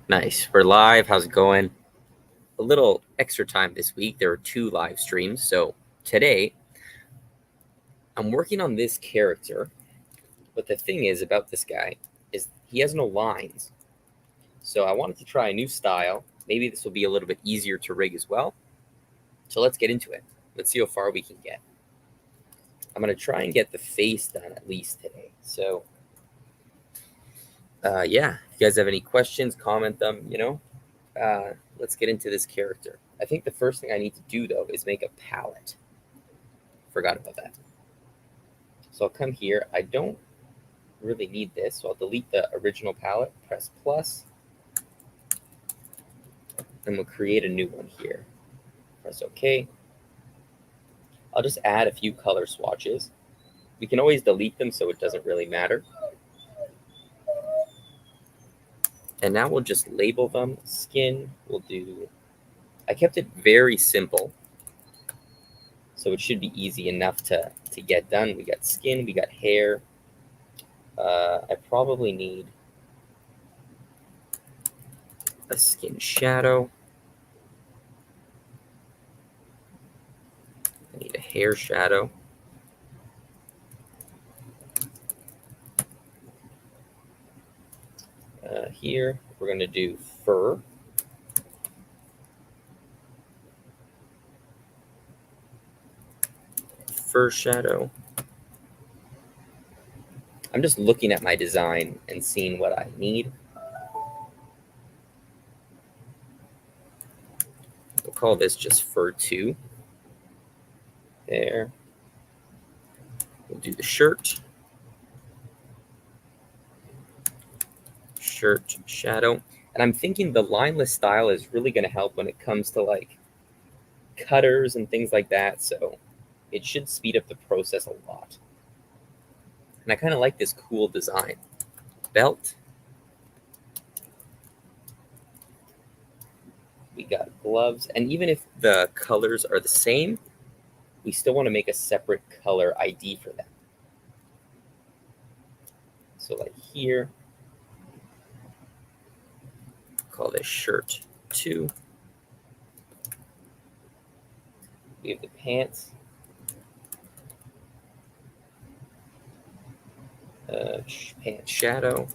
Nice. We're live. How's it going? A little extra time this week. There are 2 live streams. So today, I'm working on this character. But the thing is about this guy is he has no lines. So I wanted to try a new style. Maybe this will be a little bit easier to rig as well. So let's get into it. Let's see how far we can get. I'm going to try and get the face done at least today. So yeah, if you guys have any questions, comment them, let's get into this character. I think the first thing I need to do, though, is make a palette. Forgot about that. So I'll come here. I don't really need this, so I'll delete the original palette, press plus, and we'll create a new one here. Press OK. I'll just add a few color swatches. We can always delete them, so it doesn't really matter. And now we'll just label them. Skin, we'll do... I kept it very simple, so it should be easy enough to get done. We got skin, we got hair. I probably need a skin shadow. I need a hair shadow. Here, we're going to do fur. Fur shadow. I'm just looking at my design and seeing what I need. We'll call this just fur 2. There. We'll do the shirt. Shirt shadow. And I'm thinking the lineless style is really going to help when it comes to like cutters and things like that. So it should speed up the process a lot. And I kind of like this cool design. Belt. We got gloves. And even if the colors are the same, we still want to make a separate color ID for them. So like here, call this shirt 2. We have the pants. Pants shadow.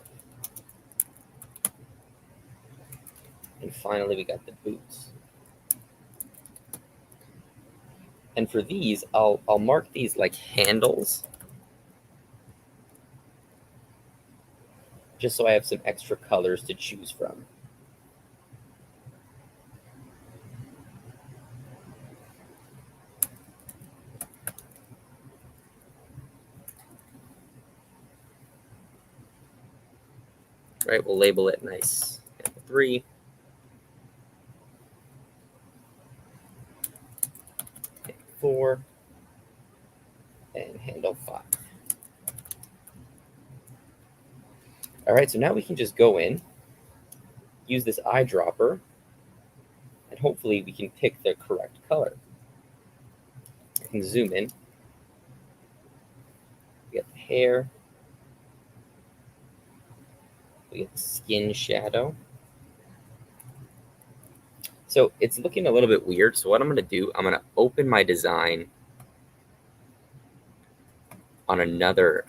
And finally, we got the boots. And for these, I'll mark these like handles, just so I have some extra colors to choose from. Right, we'll label it nice. Handle 3. Handle 4. And handle 5. All right, so now we can just go in, use this eyedropper, and hopefully we can pick the correct color. I can zoom in. We got the hair. We get the skin shadow. So it's looking a little bit weird. So what I'm going to do, I'm going to open my design on another.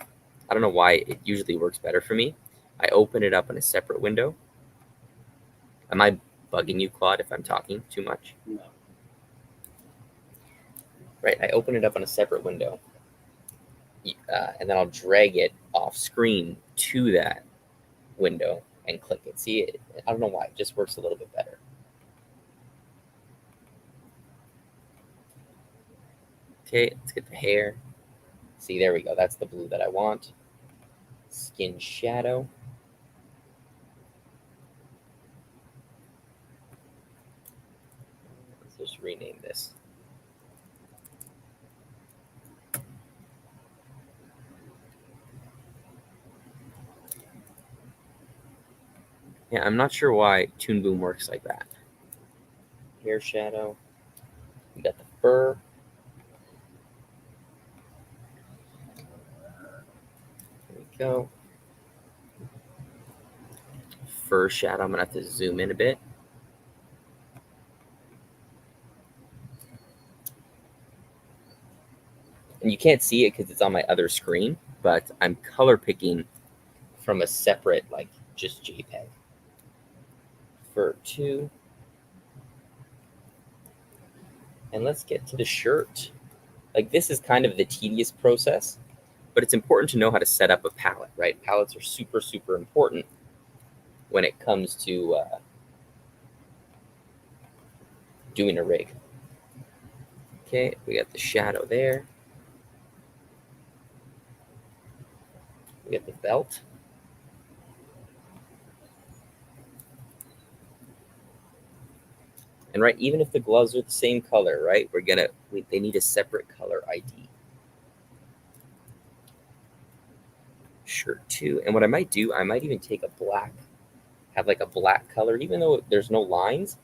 I don't know why it usually works better for me. I open it up in a separate window. Am I bugging you, Claude, if I'm talking too much? No. Right, I open it up on a separate window. And then I'll drag it off screen to that window and click it. See, I don't know why, it just works a little bit better. Okay, let's get the hair. See, there we go. That's the blue that I want. Skin shadow. Let's just rename this. Yeah, I'm not sure why Toonboom works like that. Hair shadow. We got the fur. There we go. first shadow. I'm going to have to zoom in a bit. And you can't see it because it's on my other screen, but I'm color picking from a separate, like, just JPEG. For 2. And let's get to the shirt. Like, this is kind of the tedious process, but it's important to know how to set up a palette, right? Palettes are super, super important when it comes to doing a rig. Okay, we got the shadow there. We got the belt. And right, even if the gloves are the same color, right, they need a separate color ID. Shirt 2. And what I might do, I might even take a black, have like a black color, even though there's no lines.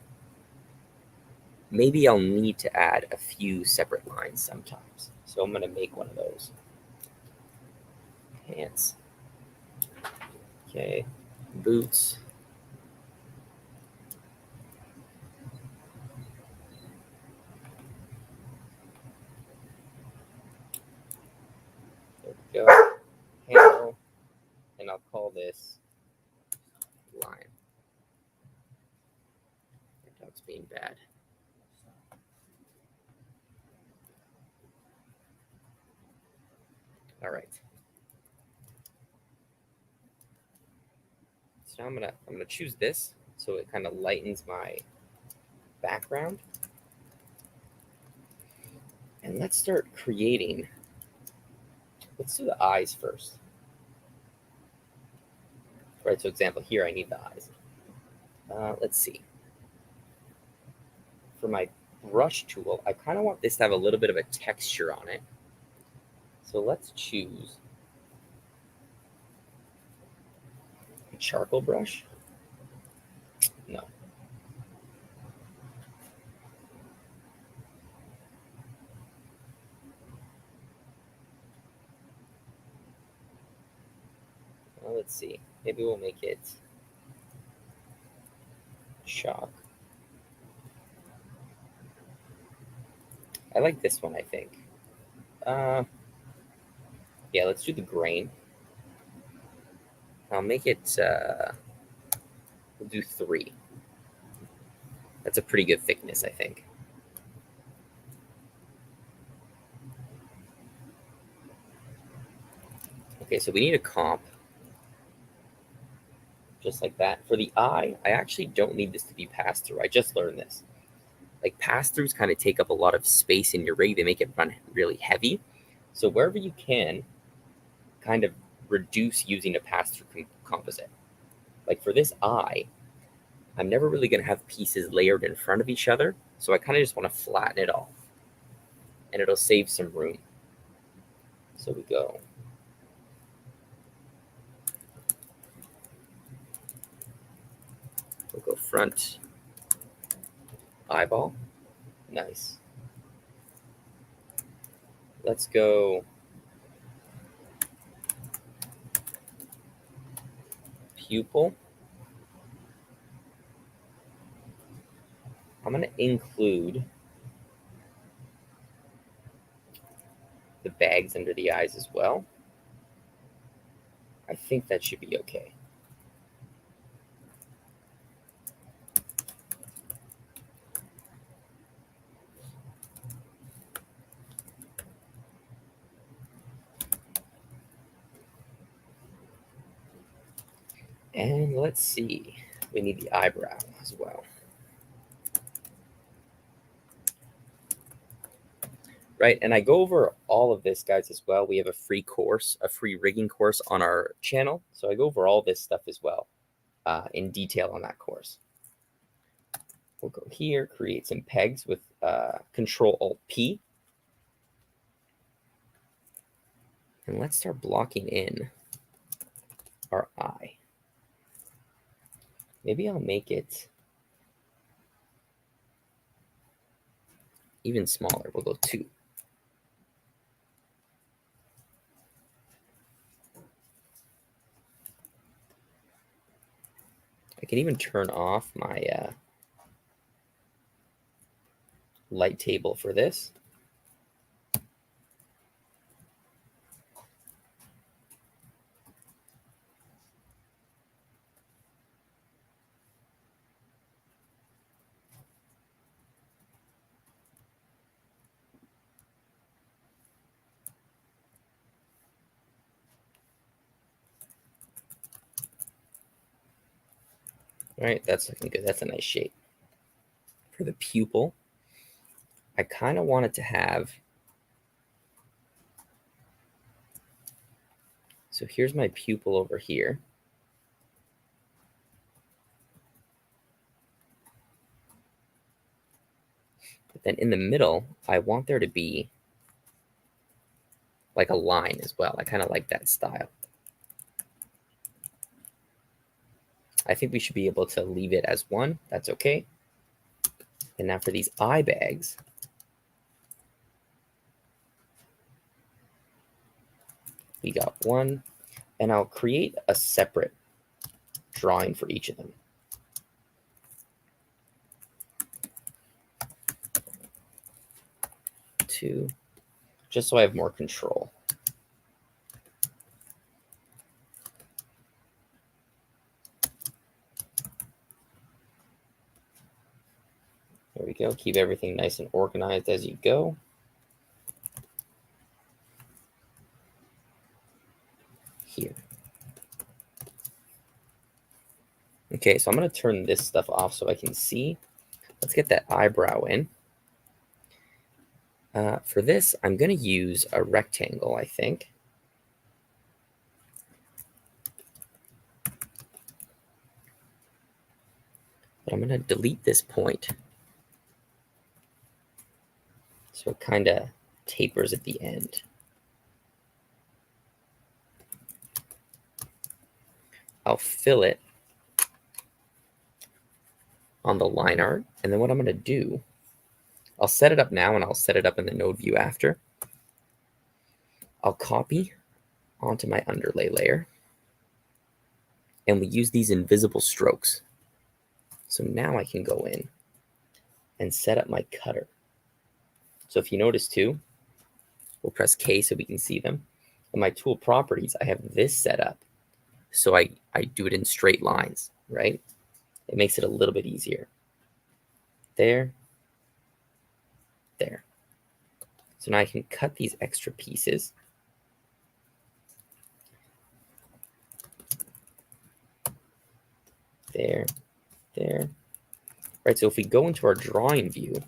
Maybe I'll need to add a few separate lines sometimes. So I'm going to make one of those. Pants. Okay. Boots. There we go. Handle. And I'll call this line. My dog's being bad. All right. So now I'm gonna choose this so it kind of lightens my background. And let's start creating. Let's do the eyes first. Right, so example here, I need the eyes. Let's see. For my brush tool, I kind of want this to have a little bit of a texture on it. So let's choose a charcoal brush. No. Well, let's see. Maybe we'll make it chalk. I like this one, I think. Yeah, let's do the grain. I'll make it, we'll do 3. That's a pretty good thickness, I think. Okay, so we need a comp. Just like that. For the eye, I actually don't need this to be passed through. I just learned this. Like, pass-throughs kind of take up a lot of space in your rig. They make it run really heavy. So wherever you can, kind of reduce using a pass-through composite. Like for this eye, I'm never really going to have pieces layered in front of each other. So I kind of just want to flatten it all. And it'll save some room. So we go. We'll go front eyeball. Nice. Let's go pupil. I'm going to include the bags under the eyes as well. I think that should be okay. And let's see, we need the eyebrow as well. Right, and I go over all of this, guys, as well. We have a free course, a free rigging course on our channel. So I go over all this stuff as well in detail on that course. We'll go here, create some pegs with Control-Alt-P. And let's start blocking in our eye. Maybe I'll make it even smaller. We'll go 2. I can even turn off my light table for this. All right, that's looking good. That's a nice shape. For the pupil, I kind of want it to have, so here's my pupil over here. But then in the middle, I want there to be like a line as well. I kind of like that style. I think we should be able to leave it as one. That's okay. And now for these eye bags, we got one, and I'll create a separate drawing for each of them. Two, just so I have more control. There we go. Keep everything nice and organized as you go. Here. Okay, so I'm going to turn this stuff off so I can see. Let's get that eyebrow in. For this, I'm going to use a rectangle, I think. But I'm going to delete this point, so it kind of tapers at the end. I'll fill it on the line art, and then what I'm going to do, I'll set it up now and I'll set it up in the node view after. I'll copy onto my underlay layer, and we use these invisible strokes. So now I can go in and set up my cutter. So if you notice too, we'll press K so we can see them. In my tool properties, I have this set up. So I do it in straight lines, right? It makes it a little bit easier. There, there. So now I can cut these extra pieces. There, there. Right, so if we go into our drawing view,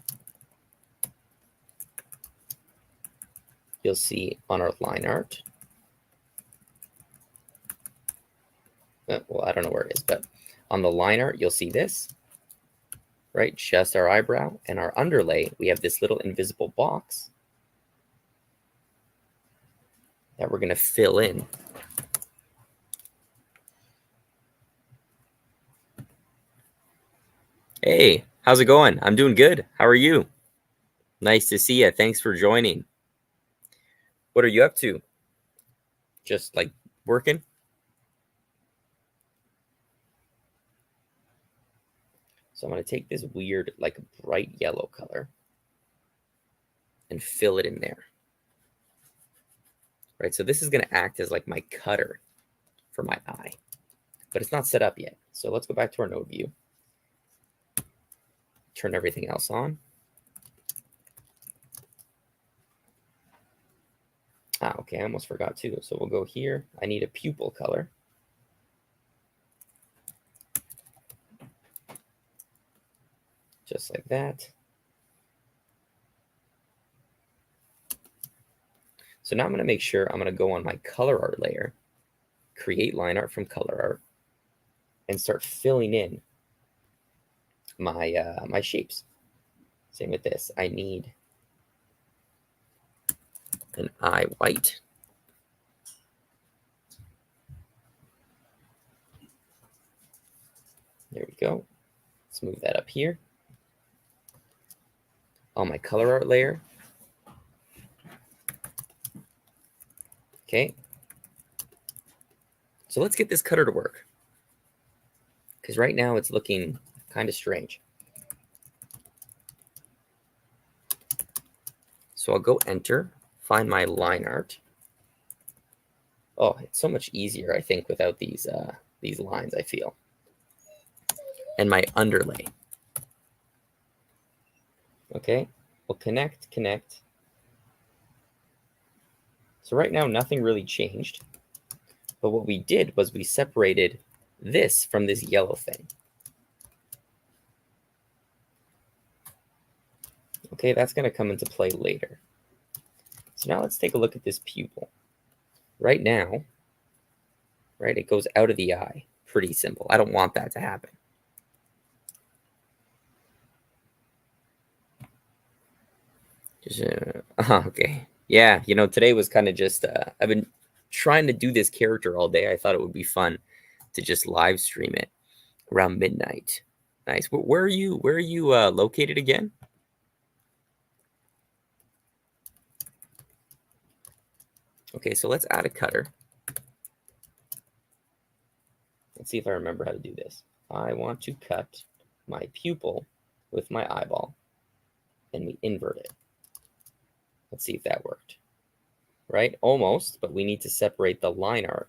you'll see on our line art, well, I don't know where it is, but on the line art, you'll see this, right? Just our eyebrow. And our underlay, we have this little invisible box that we're going to fill in. Hey, how's it going? I'm doing good. How are you? Nice to see you. Thanks for joining. What are you up to? Just like working? So I'm going to take this weird, like bright yellow color and fill it in there. Right, so this is going to act as like my cutter for my eye, but it's not set up yet. So let's go back to our node view. Turn everything else on. Okay, I almost forgot too. So we'll go here. I need a pupil color. Just like that. So now I'm going to make sure I'm going to go on my color art layer, create line art from color art, and start filling in my my shapes. Same with this. I need an eye white. There we go. Let's move that up here. On my color art layer. Okay. So let's get this cutter to work. because right now it's looking kind of strange. So I'll go enter, find my line art. Oh, it's so much easier, I think, without these lines, I feel. And my underlay. Okay, we'll connect. So right now, nothing really changed. But what we did was we separated this from this yellow thing. Okay, that's going to come into play later. So now let's take a look at this pupil. Right now, right, it goes out of the eye. Pretty simple. I don't want that to happen. Okay. Yeah, you know, today was kind of just, I've been trying to do this character all day. I thought it would be fun to just live stream it around midnight. Nice. Where are you located again? Okay, so let's add a cutter. Let's see if I remember how to do this. I want to cut my pupil with my eyeball, and we invert it. Let's see if that worked. Right? Almost, but we need to separate the line art.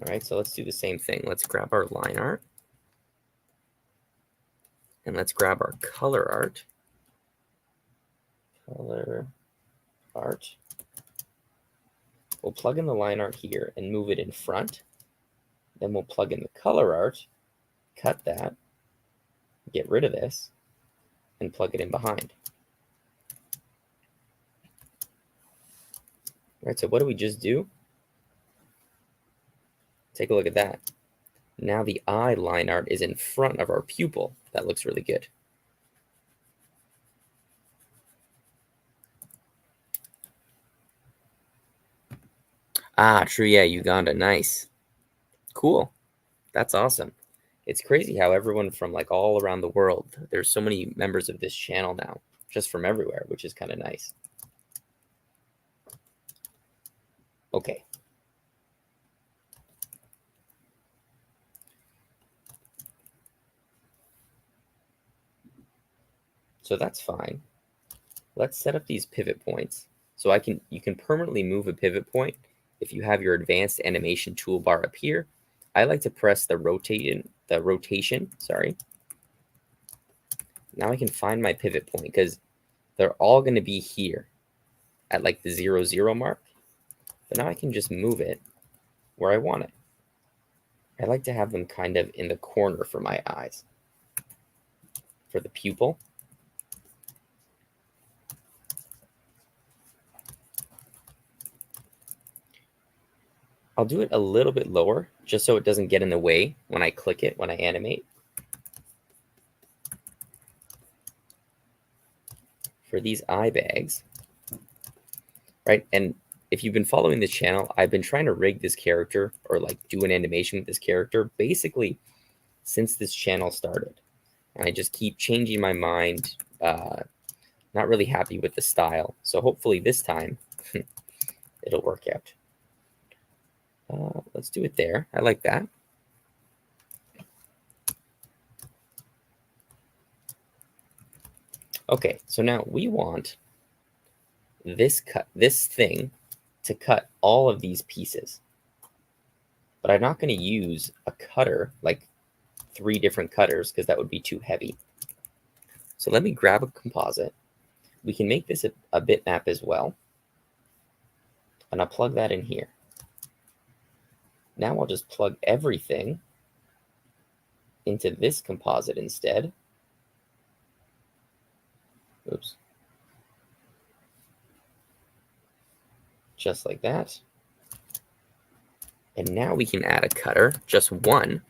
All right, so let's do the same thing. Let's grab our line art. And let's grab our color art. Color art. We'll plug in the line art here and move it in front. Then we'll plug in the color art, cut that, get rid of this, and plug it in behind. All right, so what do we just do? Take a look at that. Now the eye line art is in front of our pupil. That looks really good. Ah, true. Yeah, Uganda. Nice. Cool. That's awesome. It's crazy how everyone from like all around the world, there's so many members of this channel now, just from everywhere, which is kind of nice. Okay. So that's fine. Let's set up these pivot points. So you can permanently move a pivot point if you have your advanced animation toolbar up here. I like to press the rotation, sorry. Now I can find my pivot point because they're all going to be here at like the 0, 0 mark. But now I can just move it where I want it. I like to have them kind of in the corner for my eyes. For the pupil. I'll do it a little bit lower just so it doesn't get in the way when I click it, when I animate. For these eye bags, right? And if you've been following this channel, I've been trying to rig this character or like do an animation with this character basically since this channel started. And I just keep changing my mind, not really happy with the style. So hopefully this time it'll work out. Let's do it there. I like that. Okay, so now we want this thing to cut all of these pieces. But I'm not going to use a cutter, like 3 different cutters, because that would be too heavy. So let me grab a composite. We can make this a bitmap as well. And I'll plug that in here. Now I'll just plug everything into this composite instead. Oops. Just like that. And now we can add a cutter, just one.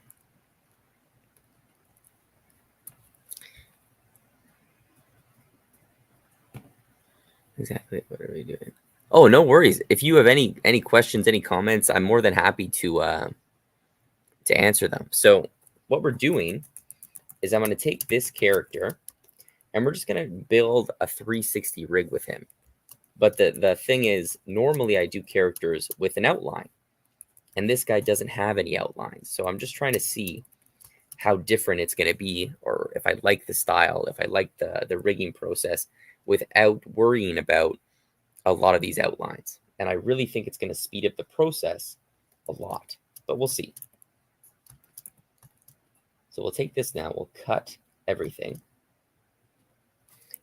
Exactly. What are we doing? Oh, no worries. If you have any questions, any comments, I'm more than happy to answer them. So what we're doing is I'm going to take this character and we're just going to build a 360 rig with him. But the thing is, normally I do characters with an outline, and this guy doesn't have any outlines. So I'm just trying to see how different it's going to be, or if I like the style, if I like the rigging process without worrying about a lot of these outlines. And I really think it's going to speed up the process a lot, but we'll see. So we'll take this now, we'll cut everything.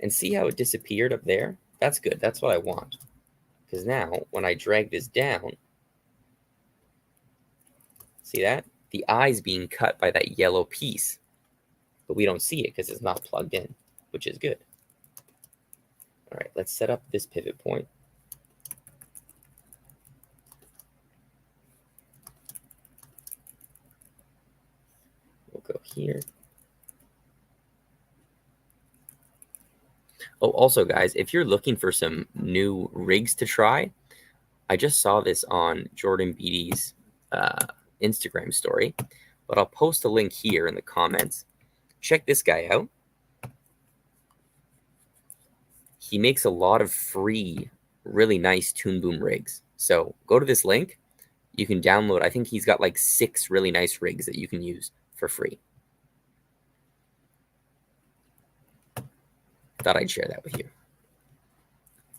And see how it disappeared up there? That's good, that's what I want. Because now, when I drag this down, see that? The eye's being cut by that yellow piece. But we don't see it because it's not plugged in, which is good. All right, let's set up this pivot point. We'll go here. Oh, also, guys, if you're looking for some new rigs to try, I just saw this on Jordan Beatty's Instagram story, but I'll post a link here in the comments. Check this guy out. He makes a lot of free, really nice Toonboom rigs. So go to this link. You can download. I think he's got like 6 really nice rigs that you can use for free. Thought I'd share that with you.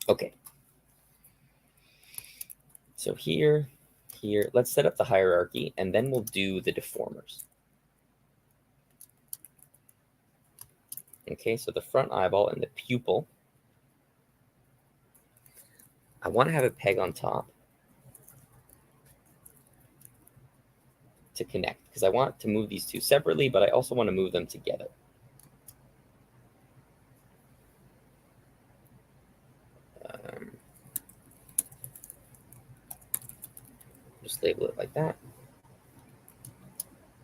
Okay. So here, let's set up the hierarchy, and then we'll do the deformers. Okay, so the front eyeball and the pupil. I want to have a peg on top to connect, because I want to move these two separately, but I also want to move them together. Just label it like that.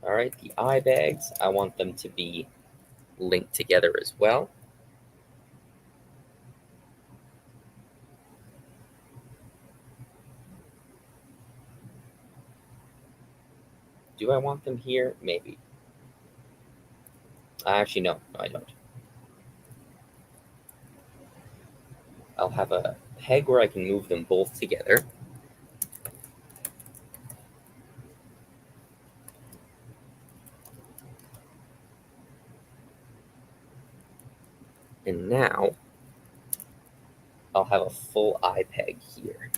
All right, the eye bags, I want them to be linked together as well. Do I want them here? Maybe. Actually, no, I don't. I'll have a peg where I can move them both together. And now I'll have a full eye peg here.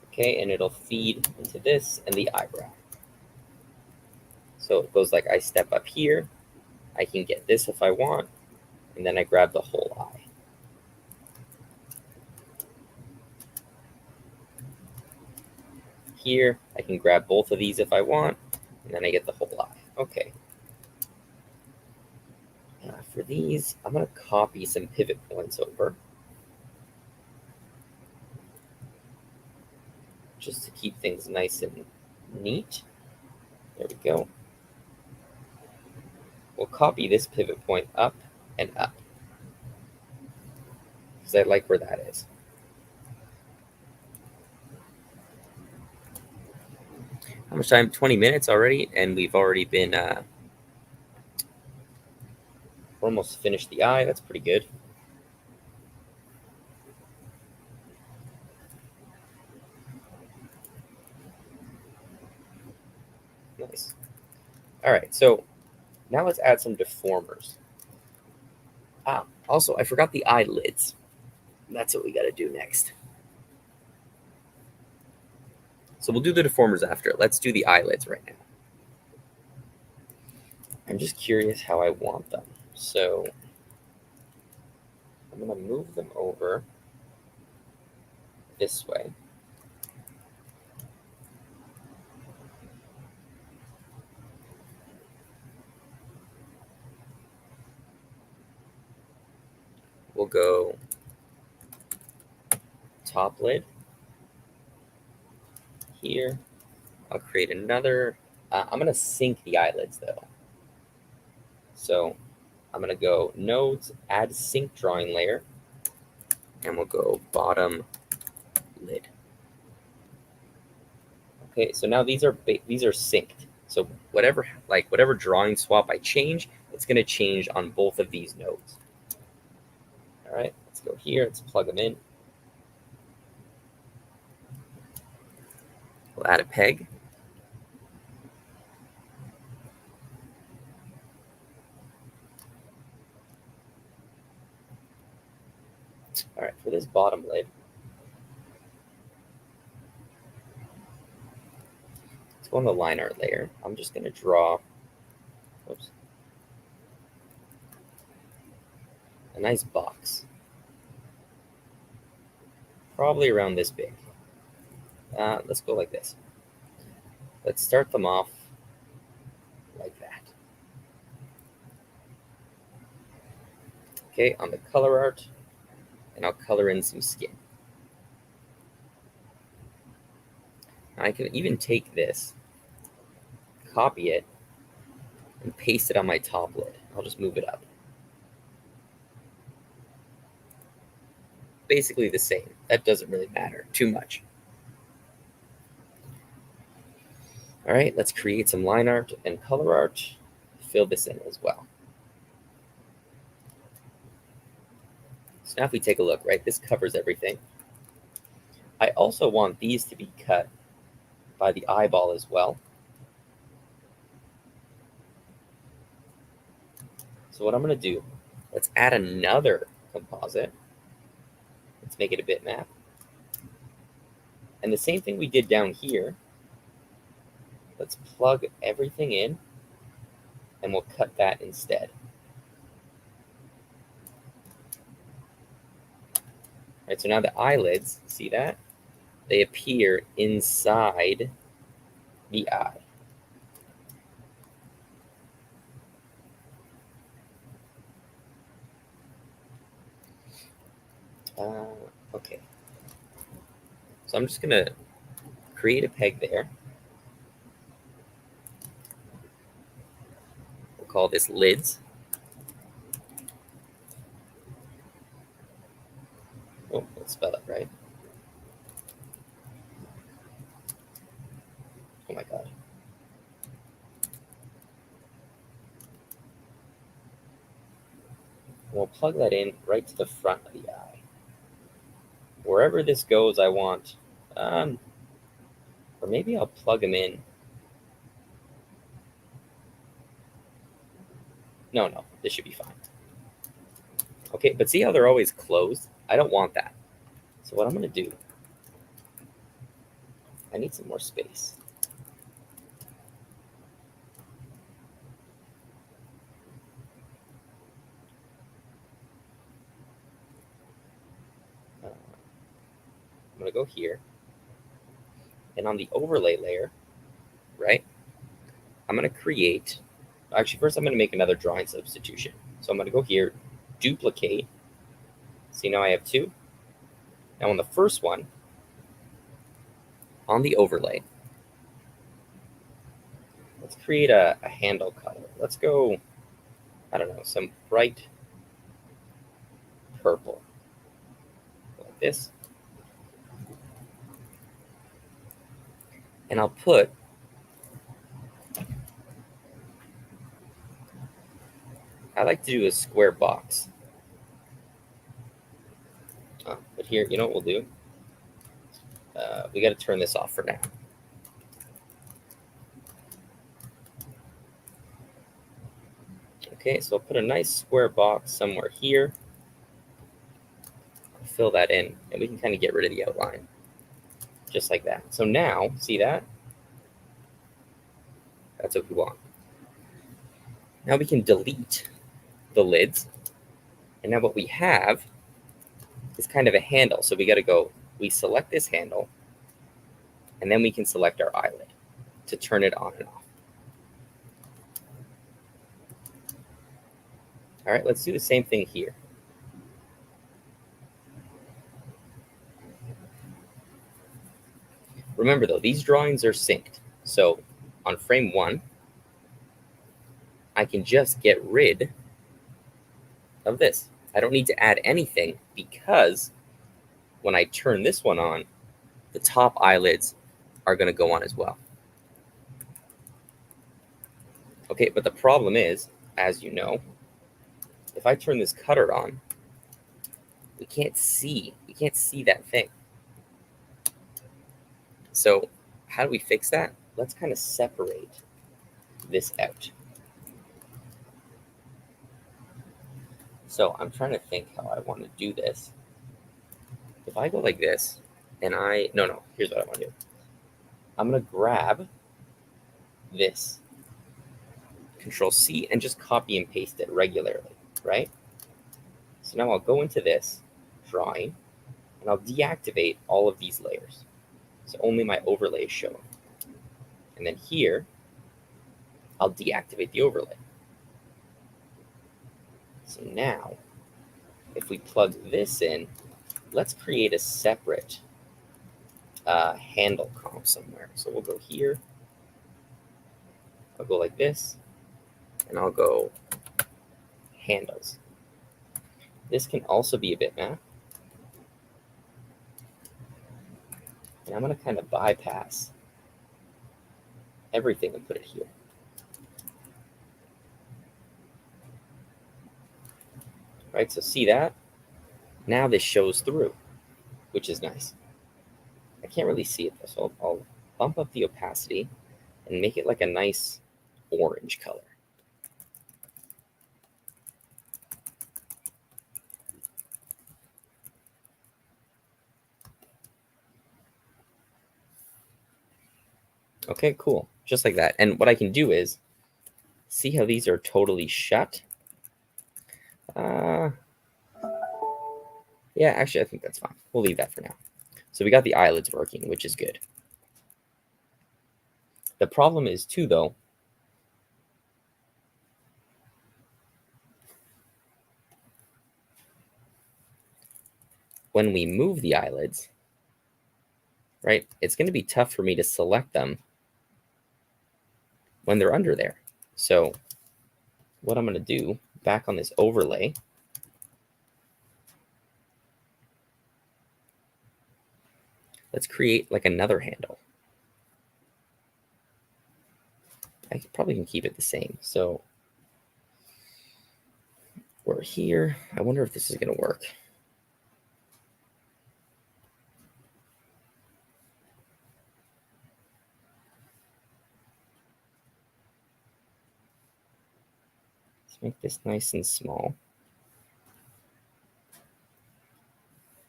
Okay, and it'll feed into this and the eyebrow. So it goes like I step up here, I can get this if I want, and then I grab the whole eye. Here, I can grab both of these if I want, and then I get the whole eye. Okay. For these, I'm going to copy some pivot points over, just to keep things nice and neat. There we go. We'll copy this pivot point up and up, because I like where that is. How much time? 20 minutes already, and we've already been almost finished the eye. That's pretty good. Nice. All right, so now let's add some deformers. Also, I forgot the eyelids. That's what we got to do next. So we'll do the deformers after. Let's do the eyelids right now. I'm just curious how I want them. So I'm going to move them over this way. We'll go top lid here. I'll create another. I'm going to sync the eyelids though. So I'm going to go nodes, add sync drawing layer, and we'll go bottom lid. Okay, so now these are synced. So whatever drawing swap I change, it's going to change on both of these nodes. All right, let's go here. Let's plug them in. We'll add a peg. All right, for this bottom lid, let's go on the line art layer. I'm just going to draw a nice box, probably around this big. Let's go like this. Let's start them off like that. Okay, on the color art, and I'll color in some skin. Now I can even take this, copy it, and paste it on my top lid. I'll just move it up. Basically the same. That doesn't really matter too much. All right, let's create some line art and color art. Fill this in as well. So now if we take a look, right, this covers everything. I also want these to be cut by the eyeball as well. So what I'm going to do, let's add another composite. Let's make it a bitmap. And the same thing we did down here, let's plug everything in, and we'll cut that instead. All right, so now the eyelids, see that? They appear inside the eye. Okay. So I'm just going to create a peg there. We'll call this lids. Oh, let's spell it right. Oh my God. We'll plug that in right to the front of the eye. Wherever this goes, I want, or maybe I'll plug them in. No, this should be fine. Okay, but see how they're always closed? I don't want that. So what I'm going to do, I need some more space. I'm going to go here. And on the overlay layer, right, I'm going to create, actually first I'm going to make another drawing substitution. So I'm going to go here, duplicate. See, now I have two. Now on the first one, on the overlay, let's create a handle color. Let's go, I don't know, some bright purple, like this. And I'll put I like to do a square box. But here, you know what we'll do? We got to turn this off for now. Okay, so I'll put a nice square box somewhere here. Fill that in, and we can kind of get rid of the outline. Just like that. So now, see that? That's what we want. Now we can delete the lids. And now what we have is kind of a handle. So we got to go, we select this handle, and then we can select our eyelid to turn it on and off. All right, let's do the same thing here. Remember though, these drawings are synced. So on frame 1, I can just get rid of this. I don't need to add anything because when I turn this one on, the top eyelids are going to go on as well. Okay, but the problem is as you know, if I turn this cutter on, we can't see that thing. So how do we fix that? Let's kind of separate this out. So I'm trying to think how I want to do this. If I go like this, and no, here's what I want to do. I'm going to grab this, Control C, and just copy and paste it regularly, right? So now I'll go into this drawing, and I'll deactivate all of these layers. So only my overlay is shown. And then here, I'll deactivate the overlay. So now, if we plug this in, let's create a separate handle comp somewhere. So we'll go here. I'll go like this, and I'll go handles. This can also be a bitmap. And I'm going to kind of bypass everything and put it here. Right, so see that? Now this shows through, which is nice. I can't really see it though, so I'll bump up the opacity and make it like a nice orange color. Okay, cool. Just like that. And what I can do is, see how these are totally shut? Yeah, actually, I think that's fine. We'll leave that for now. So we got the eyelids working, which is good. The problem is too, though, when we move the eyelids, right, it's going to be tough for me to select them when they're under there. So what I'm going to do, back on this overlay, let's create like another handle. I probably can keep it the same. So we're here. I wonder if this is going to work. Let's make this nice and small.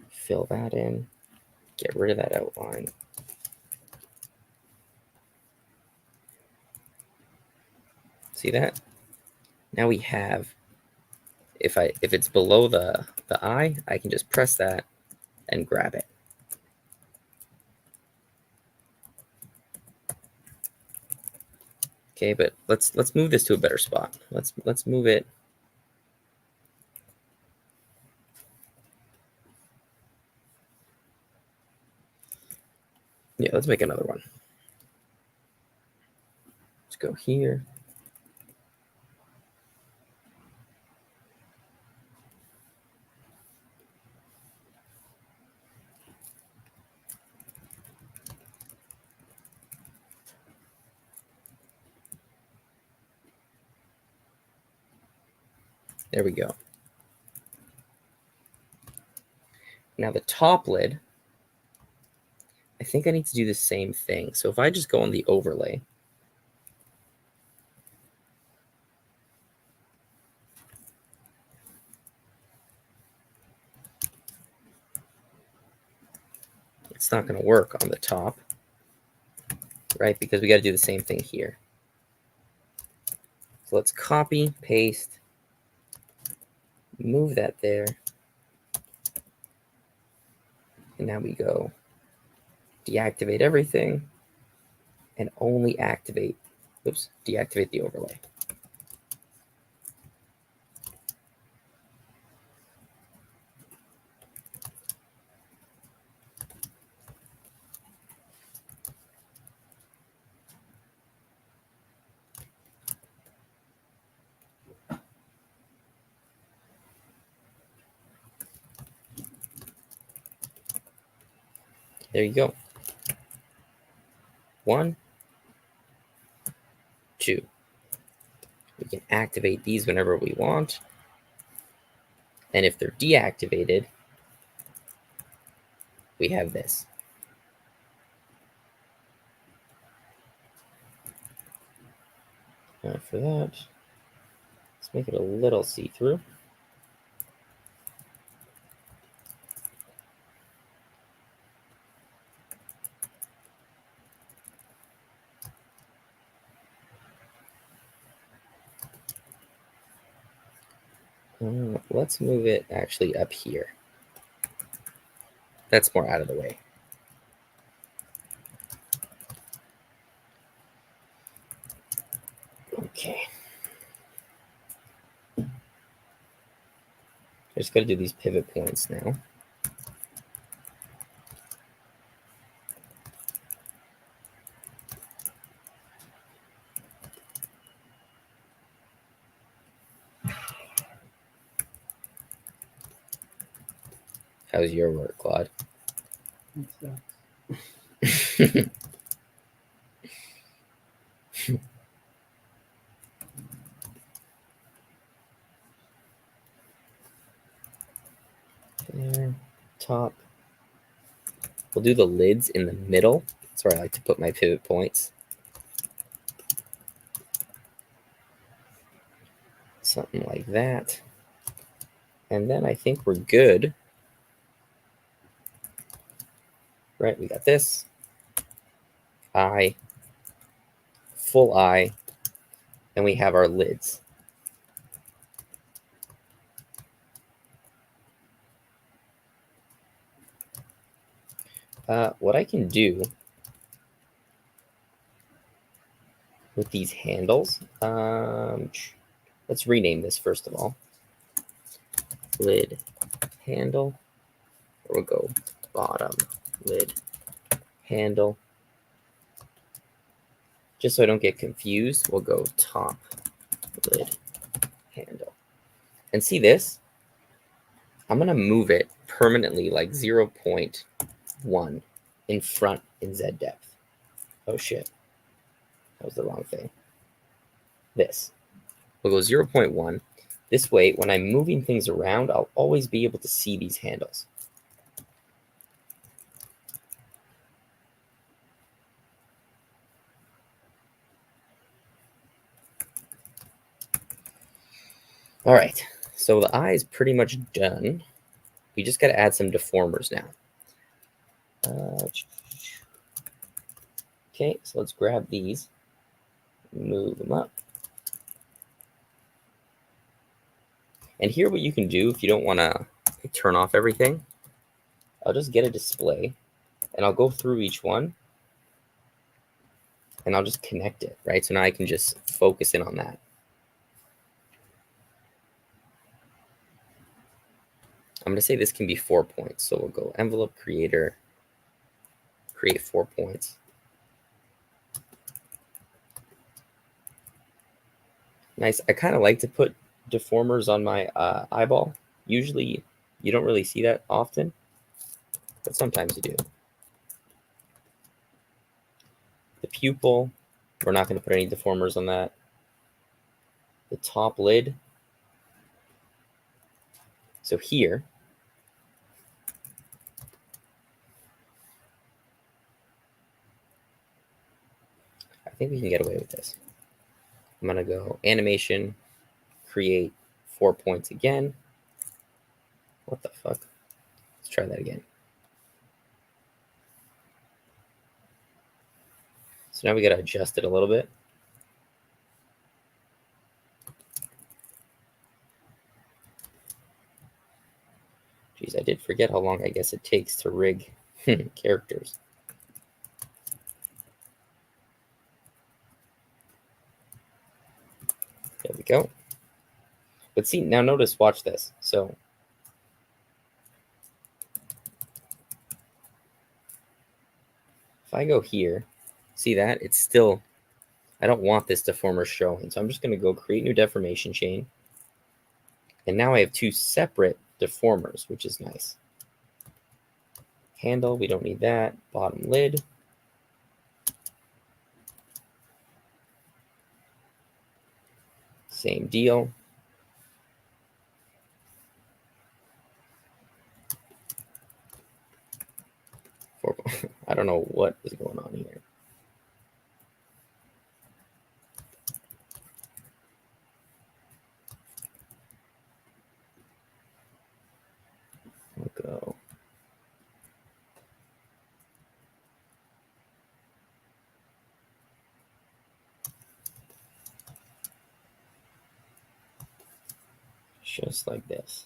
Fill that in. Get rid of that outline. See that? Now we have, if it's below the eye, I can just press that and grab it. Okay, but let's move this to a better spot. Let's move it. Yeah, let's make another one. Let's go here. There we go. Now the top lid, I think I need to do the same thing. So if I just go on the overlay, it's not going to work on the top, right? Because we got to do the same thing here. So let's copy, paste, move that there. And now we go deactivate everything and only activate, deactivate the overlay. There you go. 1, 2. We can activate these whenever we want. And if they're deactivated, we have this. For that, let's make it a little see-through. Let's move it actually up here. That's more out of the way. Okay. I just got to do these pivot points now. How's your work, Claude? There, top. We'll do the lids in the middle. That's where I like to put my pivot points. Something like that. And then I think we're good. Right, we got this. Eye. Full eye. And we have our lids. What I can do with these handles, let's rename this first of all. Lid handle. Or we'll go bottom lid handle. Just so I don't get confused, we'll go top lid handle. And see this? I'm going to move it permanently like 0.1 in front in Z depth. Oh shit. That was the wrong thing. This. We'll go 0.1. This way, when I'm moving things around, I'll always be able to see these handles. All right, so the eye is pretty much done. We just got to add some deformers now. Okay, so let's grab these, move them up. And here what you can do if you don't want to turn off everything, I'll just get a display and I'll go through each one and I'll just connect it, right? So now I can just focus in on that. I'm going to say this can be 4 points. So we'll go envelope creator, create 4 points. Nice. I kind of like to put deformers on my eyeball. Usually you don't really see that often, but sometimes you do. The pupil, we're not going to put any deformers on that. The top lid. So here, I think we can get away with this. I'm going to go animation, create 4 points again. What the fuck? Let's try that again. So now we got to adjust it a little bit. Geez, I did forget how long I guess it takes to rig characters. There we go. But see, now notice, watch this. So if I go here, see that? It's still, I don't want this deformer showing. So I'm just going to go create new deformation chain. And now I have 2 separate deformers, which is nice. Handle, we don't need that. Bottom lid. Same deal. I don't know what is going on here. We'll go. Just like this.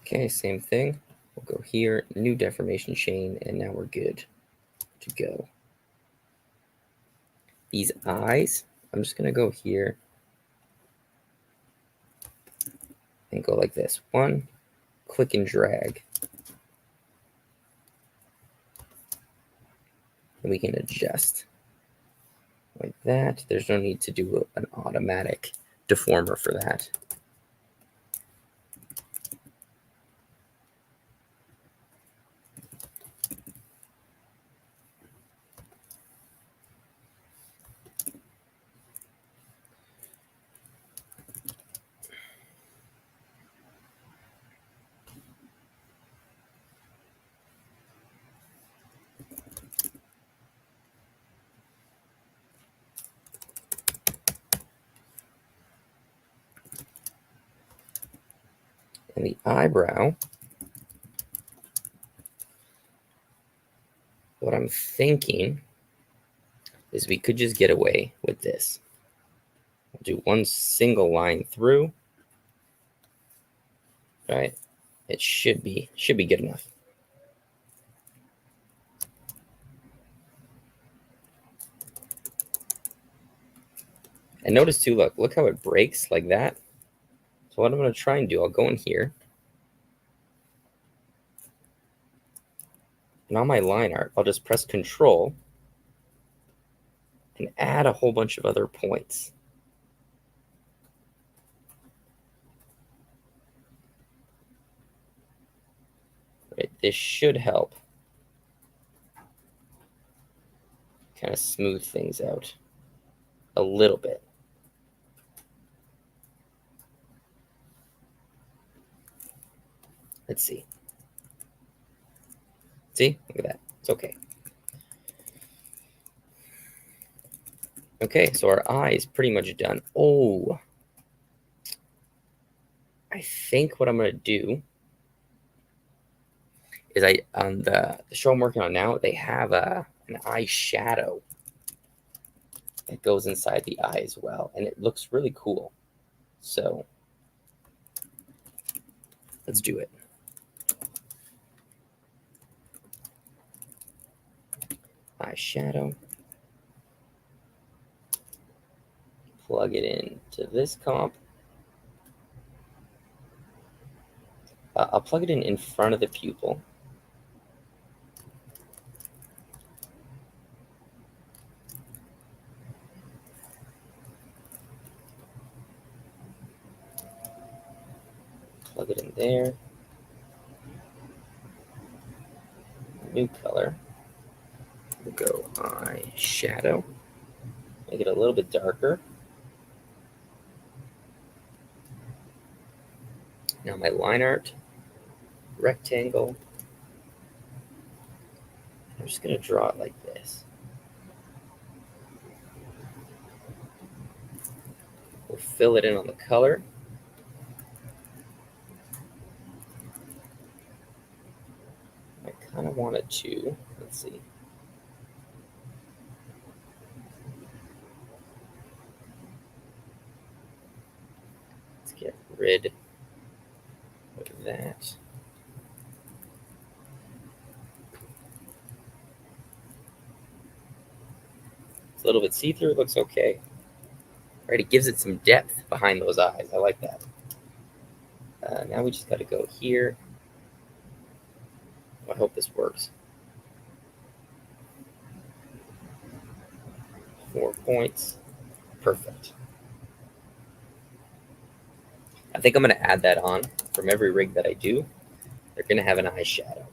Okay, same thing. We'll go here, new deformation chain, and now we're good to go. These eyes, I'm just going to go here and go like this. One, click and drag. And we can adjust like that. There's no need to do an automatic deformer for that. And the eyebrow, what I'm thinking is we could just get away with this. We'll do one single line through. Right? It should be good enough. And notice too, look how it breaks like that. So what I'm going to try and do, I'll go in here. And on my line art, I'll just press Control and add a whole bunch of other points. Right, this should help kind of smooth things out a little bit. Let's see. See? Look at that. It's okay. Okay, so our eye is pretty much done. Oh, I think what I'm going to do is on the show I'm working on now, they have an eye shadow that goes inside the eye as well, and it looks really cool. So let's do it. Eye shadow. Plug it into this comp. I'll plug it in front of the pupil. Plug it in there. New color. We'll go eye shadow. Make it a little bit darker. Now my line art, rectangle. I'm just going to draw it like this. We'll fill it in on the color. I kind of want it to, let's see. Let's get rid of that. It's a little bit see-through. It looks okay. Right, it gives it some depth behind those eyes. I like that. Now we just got to go here. I hope this works. 4 points. Perfect. I think I'm going to add that on from every rig that I do. They're going to have an eye shadow.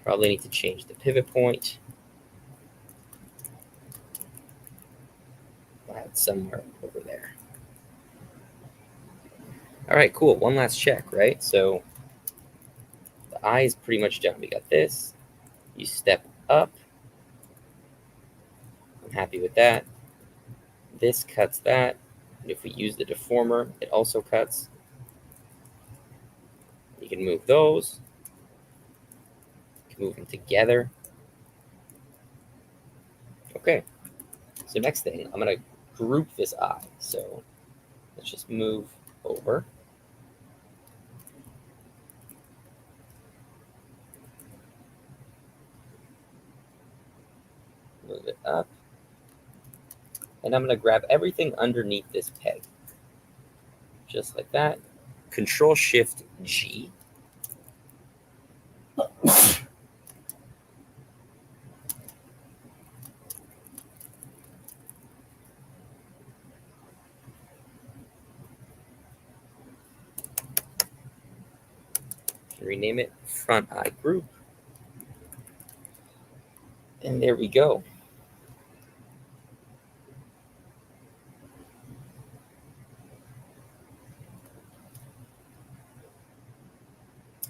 Probably need to change the pivot point. Add somewhere over there. All right, cool. One last check, right? So the eye is pretty much done. We got this. You step up. I'm happy with that. This cuts that. And if we use the deformer, it also cuts. You can move those. You can move them together. Okay. So next thing, I'm going to group this eye. So let's just move over. Move it up. And I'm going to grab everything underneath this peg. Just like that. Control-Shift-G. Rename it front eye group. And there we go.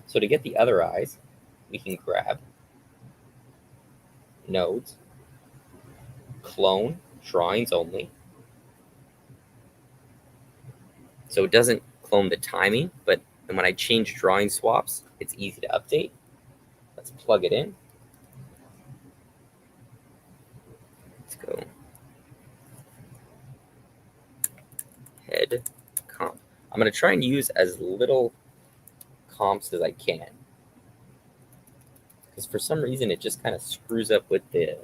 So to get the other eyes, we can grab nodes, clone, drawings only. So it doesn't clone the timing, but when I change drawing swaps, it's easy to update. Let's plug it in. Let's go. Head comp. I'm going to try and use as little comps as I can. Because for some reason, it just kind of screws up with the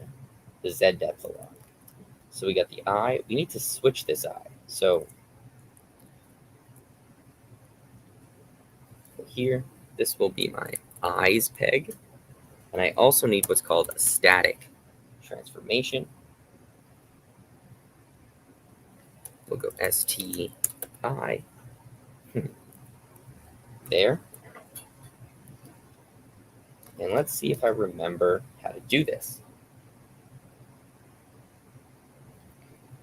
Z depth a lot. So we got the eye. We need to switch this eye. So here, this will be my eyes peg. And I also need what's called a static transformation. We'll go STI. There. And let's see if I remember how to do this.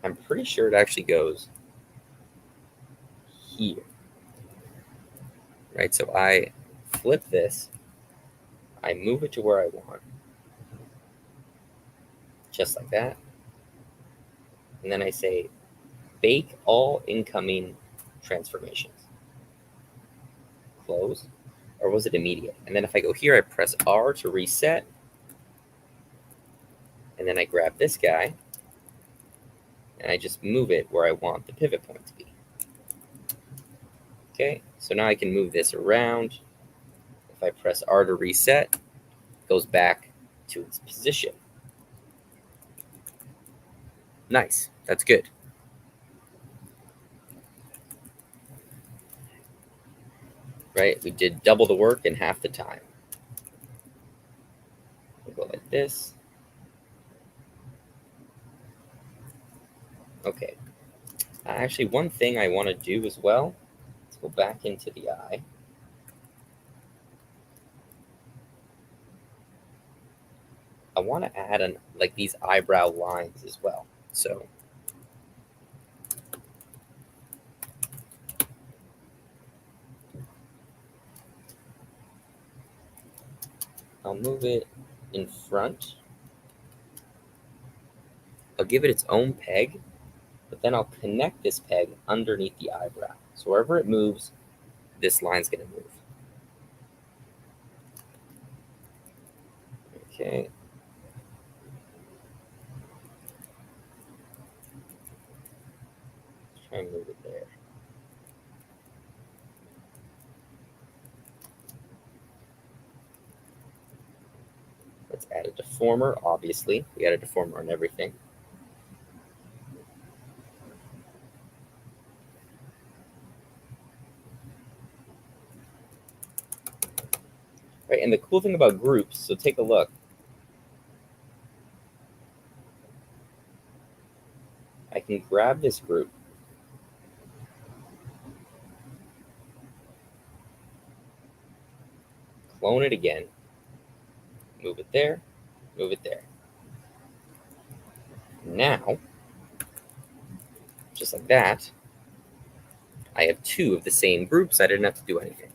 I'm pretty sure it actually goes here. Right, so I flip this. I move it to where I want. Just like that. And then I say, bake all incoming transformations. Close. Or was it immediate? And then if I go here, I press R to reset. And then I grab this guy. And I just move it where I want the pivot point to be. Okay, so now I can move this around. If I press R to reset, it goes back to its position. Nice, that's good. Right, we did double the work in half the time. We'll go like this. Okay. Actually, one thing I want to do as well, let's go back into the eye. I want to add like these eyebrow lines as well. So I'll move it in front. I'll give it its own peg, but then I'll connect this peg underneath the eyebrow. So wherever it moves, this line's going to move. Okay. Let's try and move it there. Let's add a deformer, obviously. We got a deformer on everything. Right, and the cool thing about groups, so take a look. I can grab this group, clone it again, move it there, move it there. Now, just like that, I have two of the same groups. I didn't have to do anything.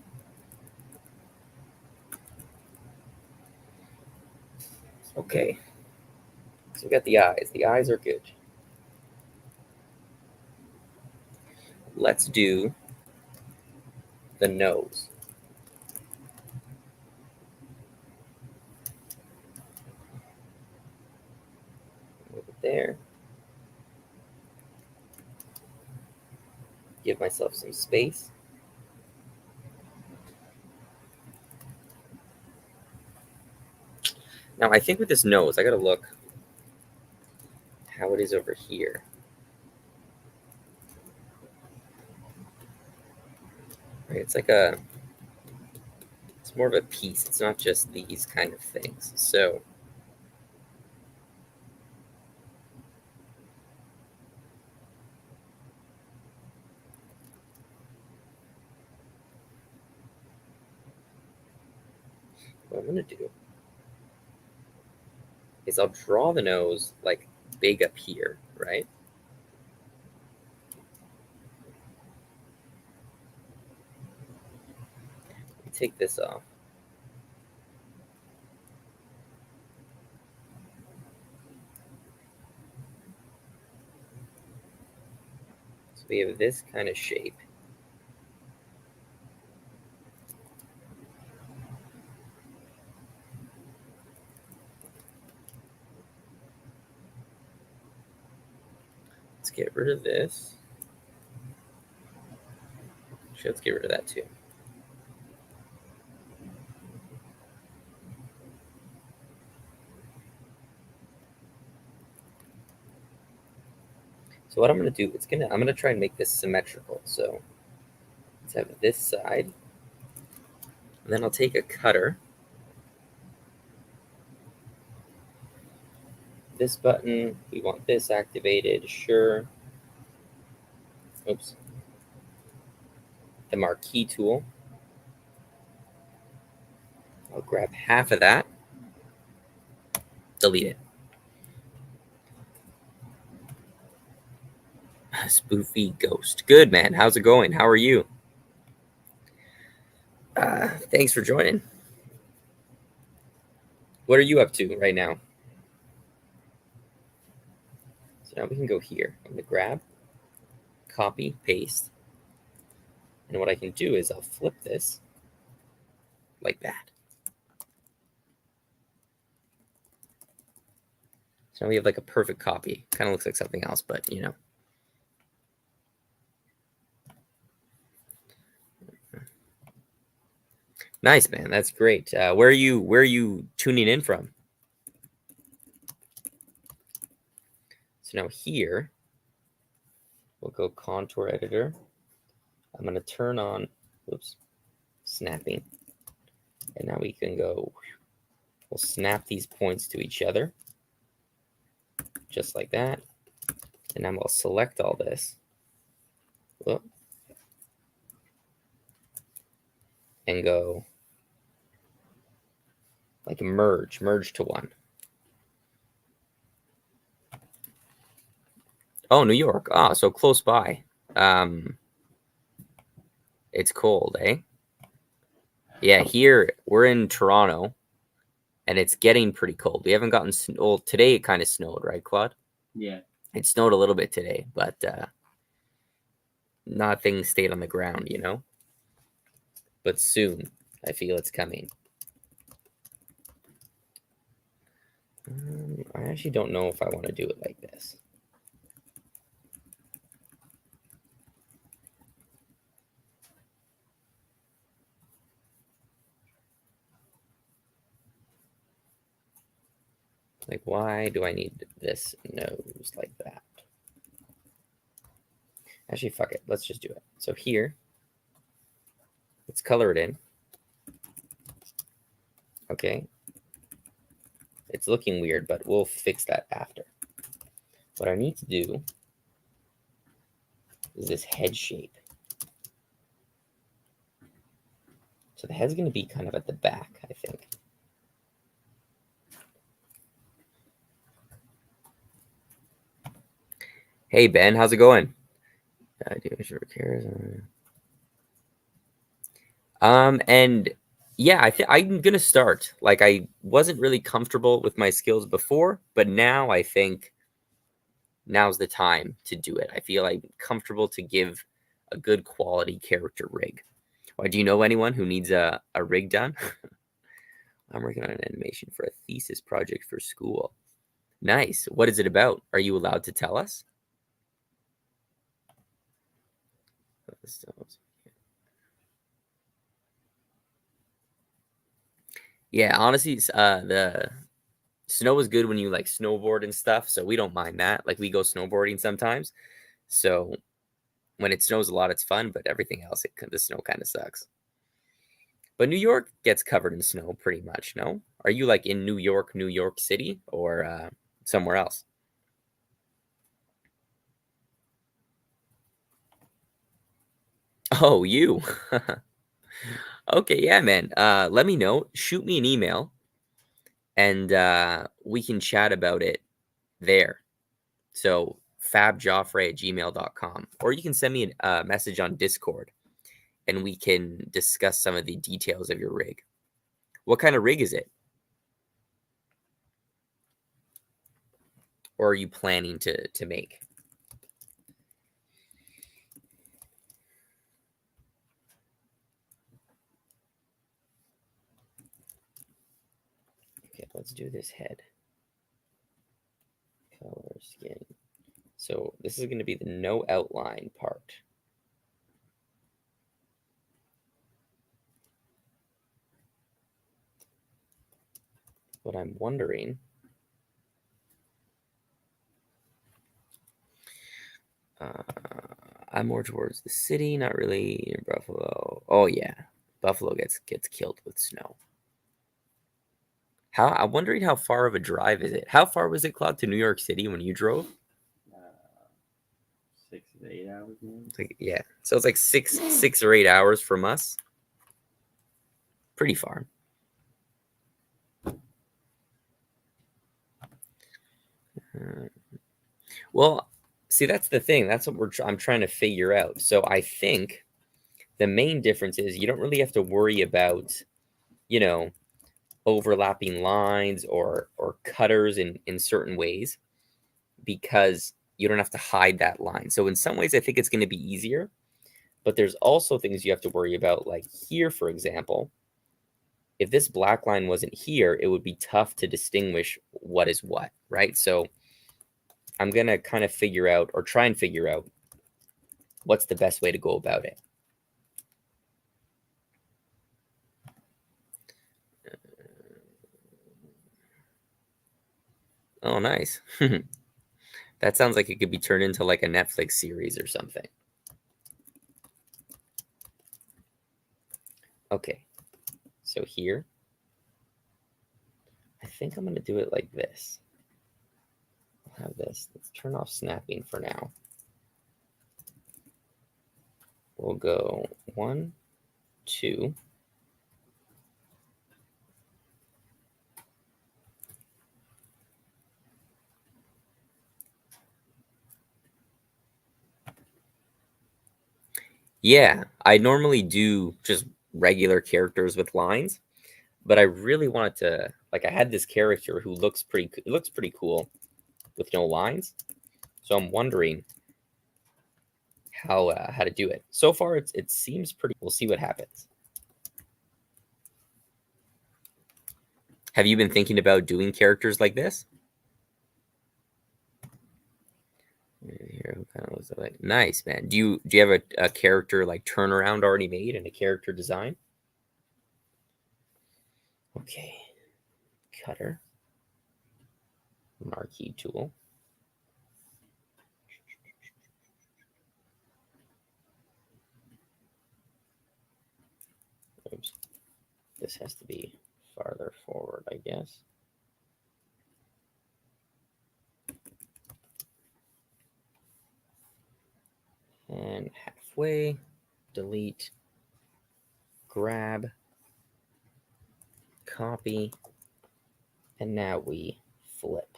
Okay, so we got the eyes. The eyes are good. Let's do the nose. Move it there. Give myself some space. Now, I think with this nose, I gotta look how it is over here. Right, it's like it's more of a piece. It's not just these kind of things. So what I'm gonna do is I'll draw the nose like big up here, right? Take this off. So we have this kind of shape. Let's get rid of this. Actually, let's get rid of that too. So what I'm going to do, I'm going to try and make this symmetrical. So let's have this side. And then I'll take a cutter. This button, we want this activated, sure. Oops. The marquee tool. I'll grab half of that. Delete it. Spoofy ghost. Good, man. How's it going? How are you? Thanks for joining. What are you up to right now? So now we can go here. I'm going to grab, copy, paste. And what I can do is I'll flip this like that. So now we have like a perfect copy. Kind of looks like something else, but you know. Nice, man. That's great. Where are you tuning in from? So now here, we'll go contour editor. I'm going to turn on, whoops, snapping. And now we can go, we'll snap these points to each other. Just like that. And then we'll select all this. Whoop, and go like merge to one. Oh, New York. Ah, so close by. It's cold, eh? Yeah, here we're in Toronto, and it's getting pretty cold. We haven't gotten well, today. It kind of snowed, right, Claude? Yeah, it snowed a little bit today, but nothing stayed on the ground, you know. But soon, I feel it's coming. I actually don't know if I want to do it like this. Like, why do I need this nose like that? Actually, fuck it. Let's just do it. So here, let's color it in. Okay. It's looking weird, but we'll fix that after. What I need to do is this head shape. So the head's going to be kind of at the back, I think. Hey, Ben, how's it going? And yeah, I'm gonna start. Like, I wasn't really comfortable with my skills before, but now I think now's the time to do it. I feel I'm comfortable to give a good quality character rig. Why, do you know anyone who needs a rig done? I'm working on an animation for a thesis project for school. Nice. What is it about? Are you allowed to tell us? Yeah, honestly, the snow is good when you like snowboard and stuff, so we don't mind that. Like, we go snowboarding sometimes, so when it snows a lot, it's fun. But everything else, the snow kind of sucks. But New York gets covered in snow pretty much. No, are you like in New York, New York City, or somewhere else? Oh, you. Okay, yeah, man. Let me know. Shoot me an email, and we can chat about it there. So fabjoffrey@gmail.com, or you can send me a message on Discord, and we can discuss some of the details of your rig. What kind of rig is it? Or are you planning to make? Okay, let's do this head. Color, skin. So this is going to be the no outline part. What I'm wondering, I'm more towards the city, not really near Buffalo. Oh yeah, Buffalo gets killed with snow. I'm wondering how far of a drive is it? How far was it, Claude, to New York City when you drove? 6 to 8 hours, maybe. Like, yeah, so it's like 6 or 8 hours from us. Pretty far. Well, see, that's the thing. That's what I'm trying to figure out. So I think the main difference is you don't really have to worry about, you know, overlapping lines or cutters in certain ways, because you don't have to hide that line. So in some ways, I think it's going to be easier. But there's also things you have to worry about, like here, for example. If this black line wasn't here, it would be tough to distinguish what is what, right? So I'm going to kind of figure out, or try and figure out, what's the best way to go about it. Oh, nice. That sounds like it could be turned into like a Netflix series or something. Okay, so here, I think I'm going to do it like this. I'll have this. Let's turn off snapping for now. We'll go 1, 2. Yeah, I normally do just regular characters with lines, but I really wanted to, like, I had this character who looks pretty cool with no lines. So I'm wondering how to do it. So far, it seems pretty. We'll see what happens. Have you been thinking about doing characters like this? Here, who kind of looks like nice, man. Do you have a character like turnaround already made and a character design? Okay, cutter, marquee tool. Oops, this has to be farther forward, I guess. And halfway, delete, grab, copy, and now we flip.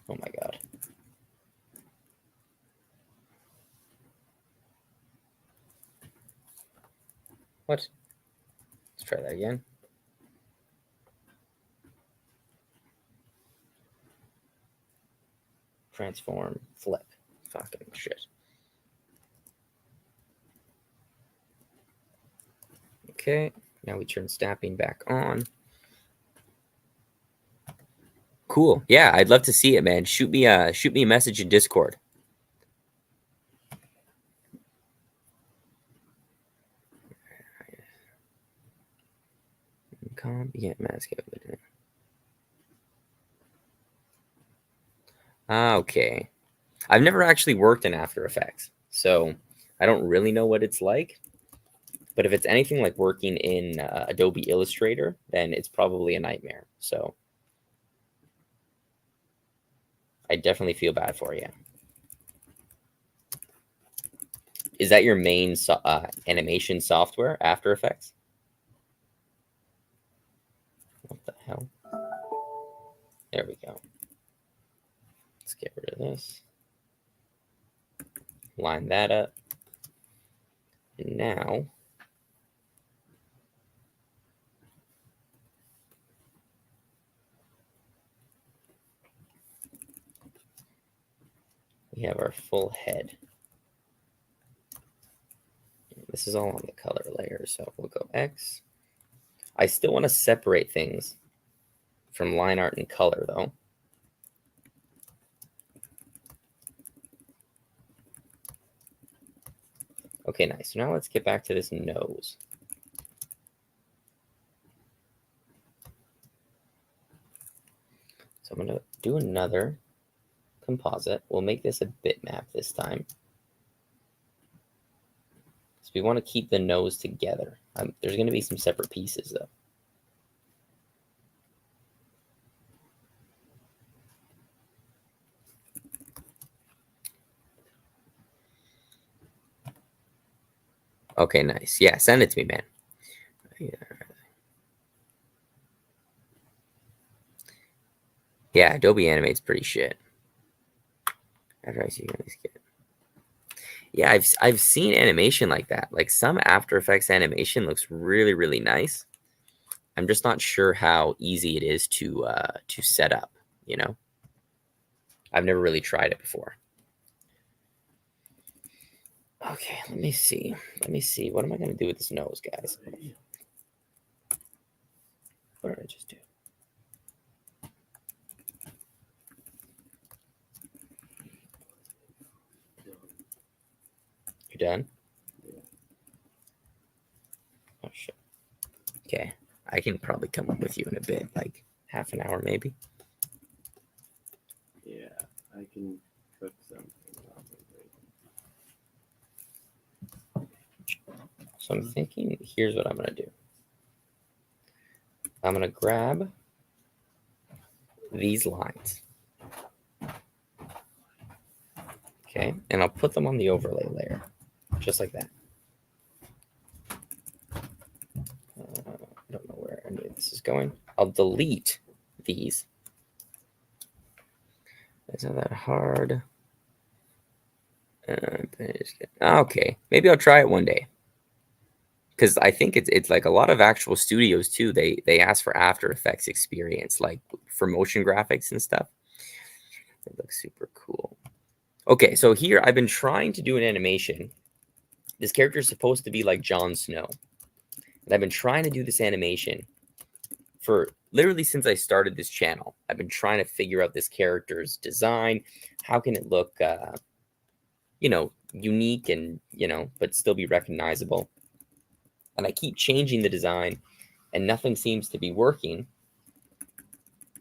Oh my God. What? Let's try that again. Transform, flip. Fucking shit. Okay, now we turn snapping back on. Cool. Yeah, I'd love to see it, man. Shoot me a message in Discord. Yeah, mask. Okay. I've never actually worked in After Effects, so I don't really know what it's like. But if it's anything like working in Adobe Illustrator, then it's probably a nightmare. So I definitely feel bad for you. Is that your main animation software, After Effects? What the hell? There we go. Let's get rid of this. Line that up. And now we have our full head. This is all on the color layer, so we'll go X. I still want to separate things from line art and color, though. Okay, nice. So now let's get back to this nose. So I'm going to do another composite. We'll make this a bitmap this time. So we want to keep the nose together. There's going to be some separate pieces, though. Okay, nice. Yeah, send it to me, man. Yeah, Adobe Animate's pretty shit. After I see this kid. Yeah, I've seen animation like that. Like some After Effects animation looks really, really nice. I'm just not sure how easy it is to set up, you know? I've never really tried it before. Okay, let me see. What am I going to do with this nose, guys? What did I just do? You're done? Oh, shit. Okay, I can probably come up with you in a bit, like half an hour maybe. Yeah, I can cook something. So I'm thinking, here's what I'm going to do. I'm going to grab these lines. Okay, and I'll put them on the overlay layer, just like that. I don't know where any of this is going. I'll delete these. It's not that hard. Okay, maybe I'll try it one day. Because I think it's like a lot of actual studios too. They ask for After Effects experience, like for motion graphics and stuff. It looks super cool. Okay, so here I've been trying to do an animation. This character is supposed to be like Jon Snow. And I've been trying to do this animation for literally since I started this channel. I've been trying to figure out this character's design. How can it look, you know, unique and, you know, but still be recognizable? And I keep changing the design and nothing seems to be working.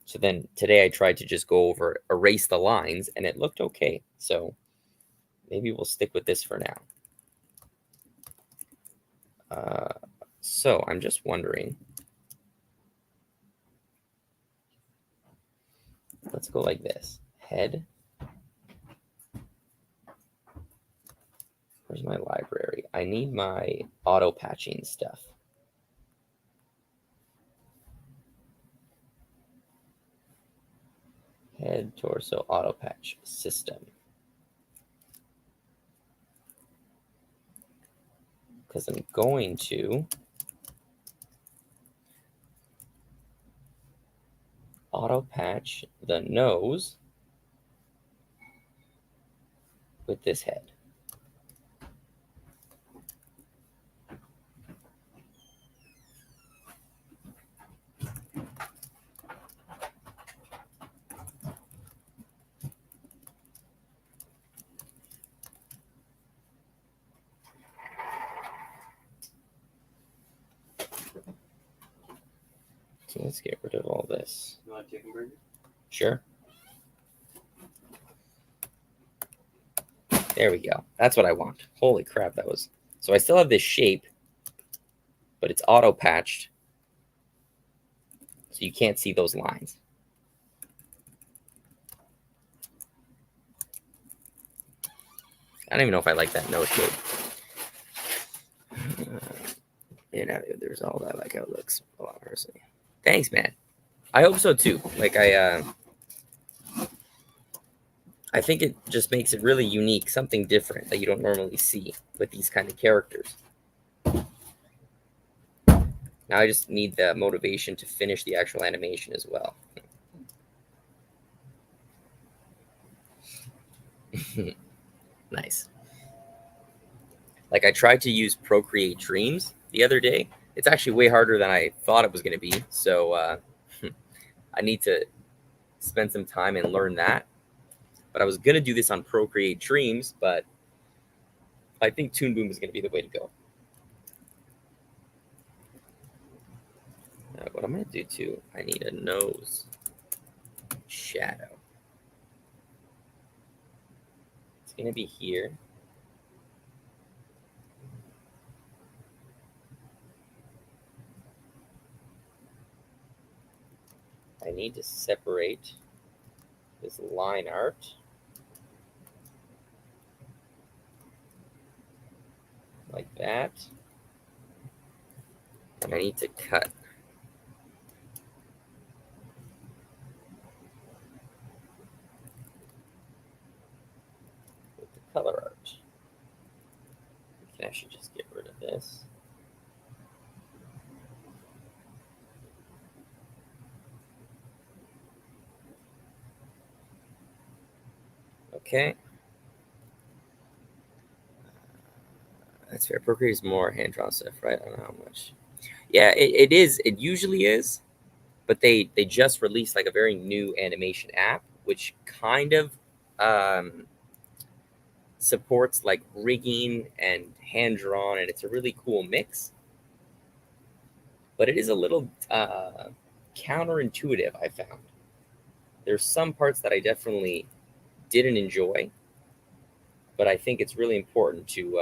So then today I tried to just go over, erase the lines, and it looked okay. So maybe we'll stick with this for now. So I'm just wondering. Let's go like this. Head. Where's my library? I need my auto patching stuff. Head, torso, auto patch system. Because I'm going to auto patch the nose with this head. So let's get rid of all this. You want chicken burger? Sure. There we go. That's what I want. Holy crap, that was... So I still have this shape, but it's auto patched. So you can't see those lines. I don't even know if I like that nose shape. You know, there's all that. Like how it looks a lot personally. Thanks, man. I hope so too. Like I think it just makes it really unique, something different that you don't normally see with these kind of characters. Now I just need the motivation to finish the actual animation as well. Nice. Like I tried to use Procreate Dreams the other day. It's actually way harder than I thought it was going to be. So I need to spend some time and learn that. But I was going to do this on Procreate Dreams, but I think Toonboom is going to be the way to go. What I'm going to do too, I need a nose shadow. It's going to be here. I need to separate this line art like that. And I need to cut. With the color art. We can actually just get rid of this. Okay. That's fair. Procreate is more hand-drawn stuff, right? I don't know how much. Yeah, it is. It usually is. But they just released like a very new animation app, which kind of supports like rigging and hand-drawn, and it's a really cool mix. But it is a little counterintuitive, I found. There's some parts that I definitely didn't enjoy, but I think it's really important to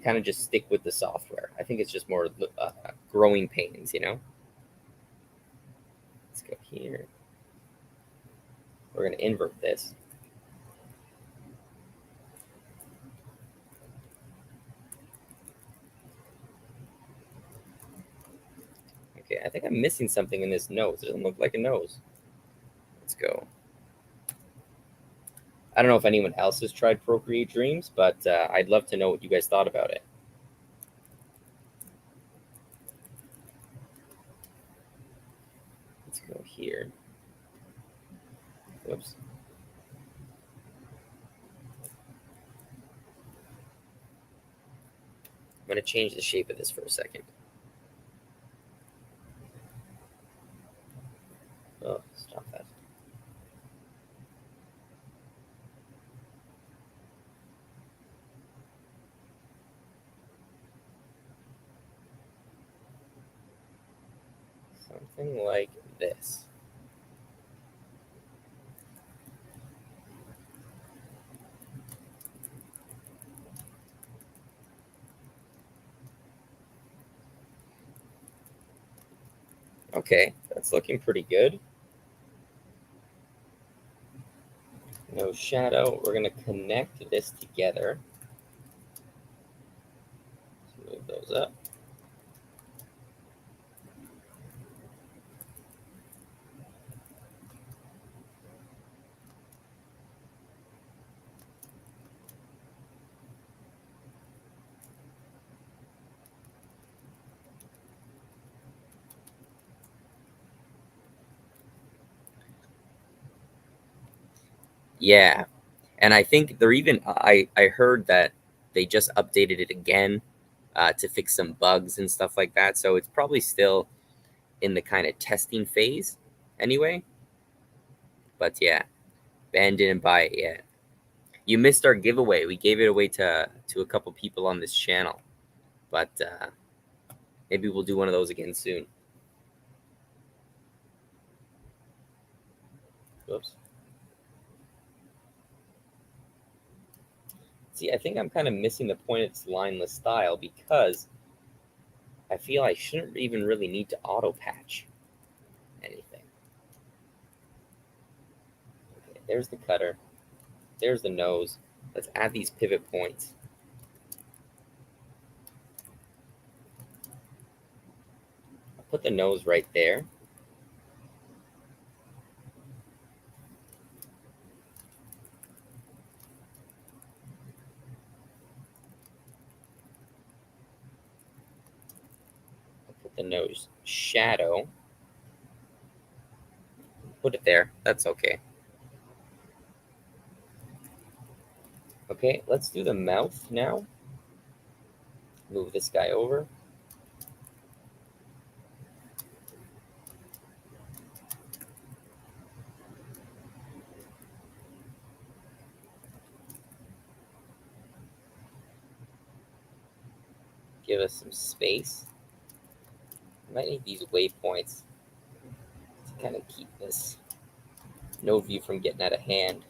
kind of just stick with the software. I think it's just more growing pains, you know? Let's go here. We're going to invert this. Okay, I think I'm missing something in this nose. It doesn't look like a nose. Let's go. I don't know if anyone else has tried Procreate Dreams, but I'd love to know what you guys thought about it. Let's go here. Whoops. I'm going to change the shape of this for a second. Oh, stop that. Something like this. Okay, that's looking pretty good. No shadow. We're going to connect this together. Let's move those up. Yeah, and I think they're even. I heard that they just updated it again to fix some bugs and stuff like that. So it's probably still in the kind of testing phase, anyway. But yeah, Ben didn't buy it yet. You missed our giveaway. We gave it away to a couple people on this channel, but maybe we'll do one of those again soon. Whoops. See, I think I'm kind of missing the point of its lineless style because I feel I shouldn't even really need to auto patch anything. Okay, there's the cutter. There's the nose. Let's add these pivot points. I'll put the nose right there. I'll put the nose shadow. Put it there. That's okay. Okay, let's do the mouth now. Move this guy over. Give us some space. Might need these waypoints to kind of keep this node view from getting out of hand.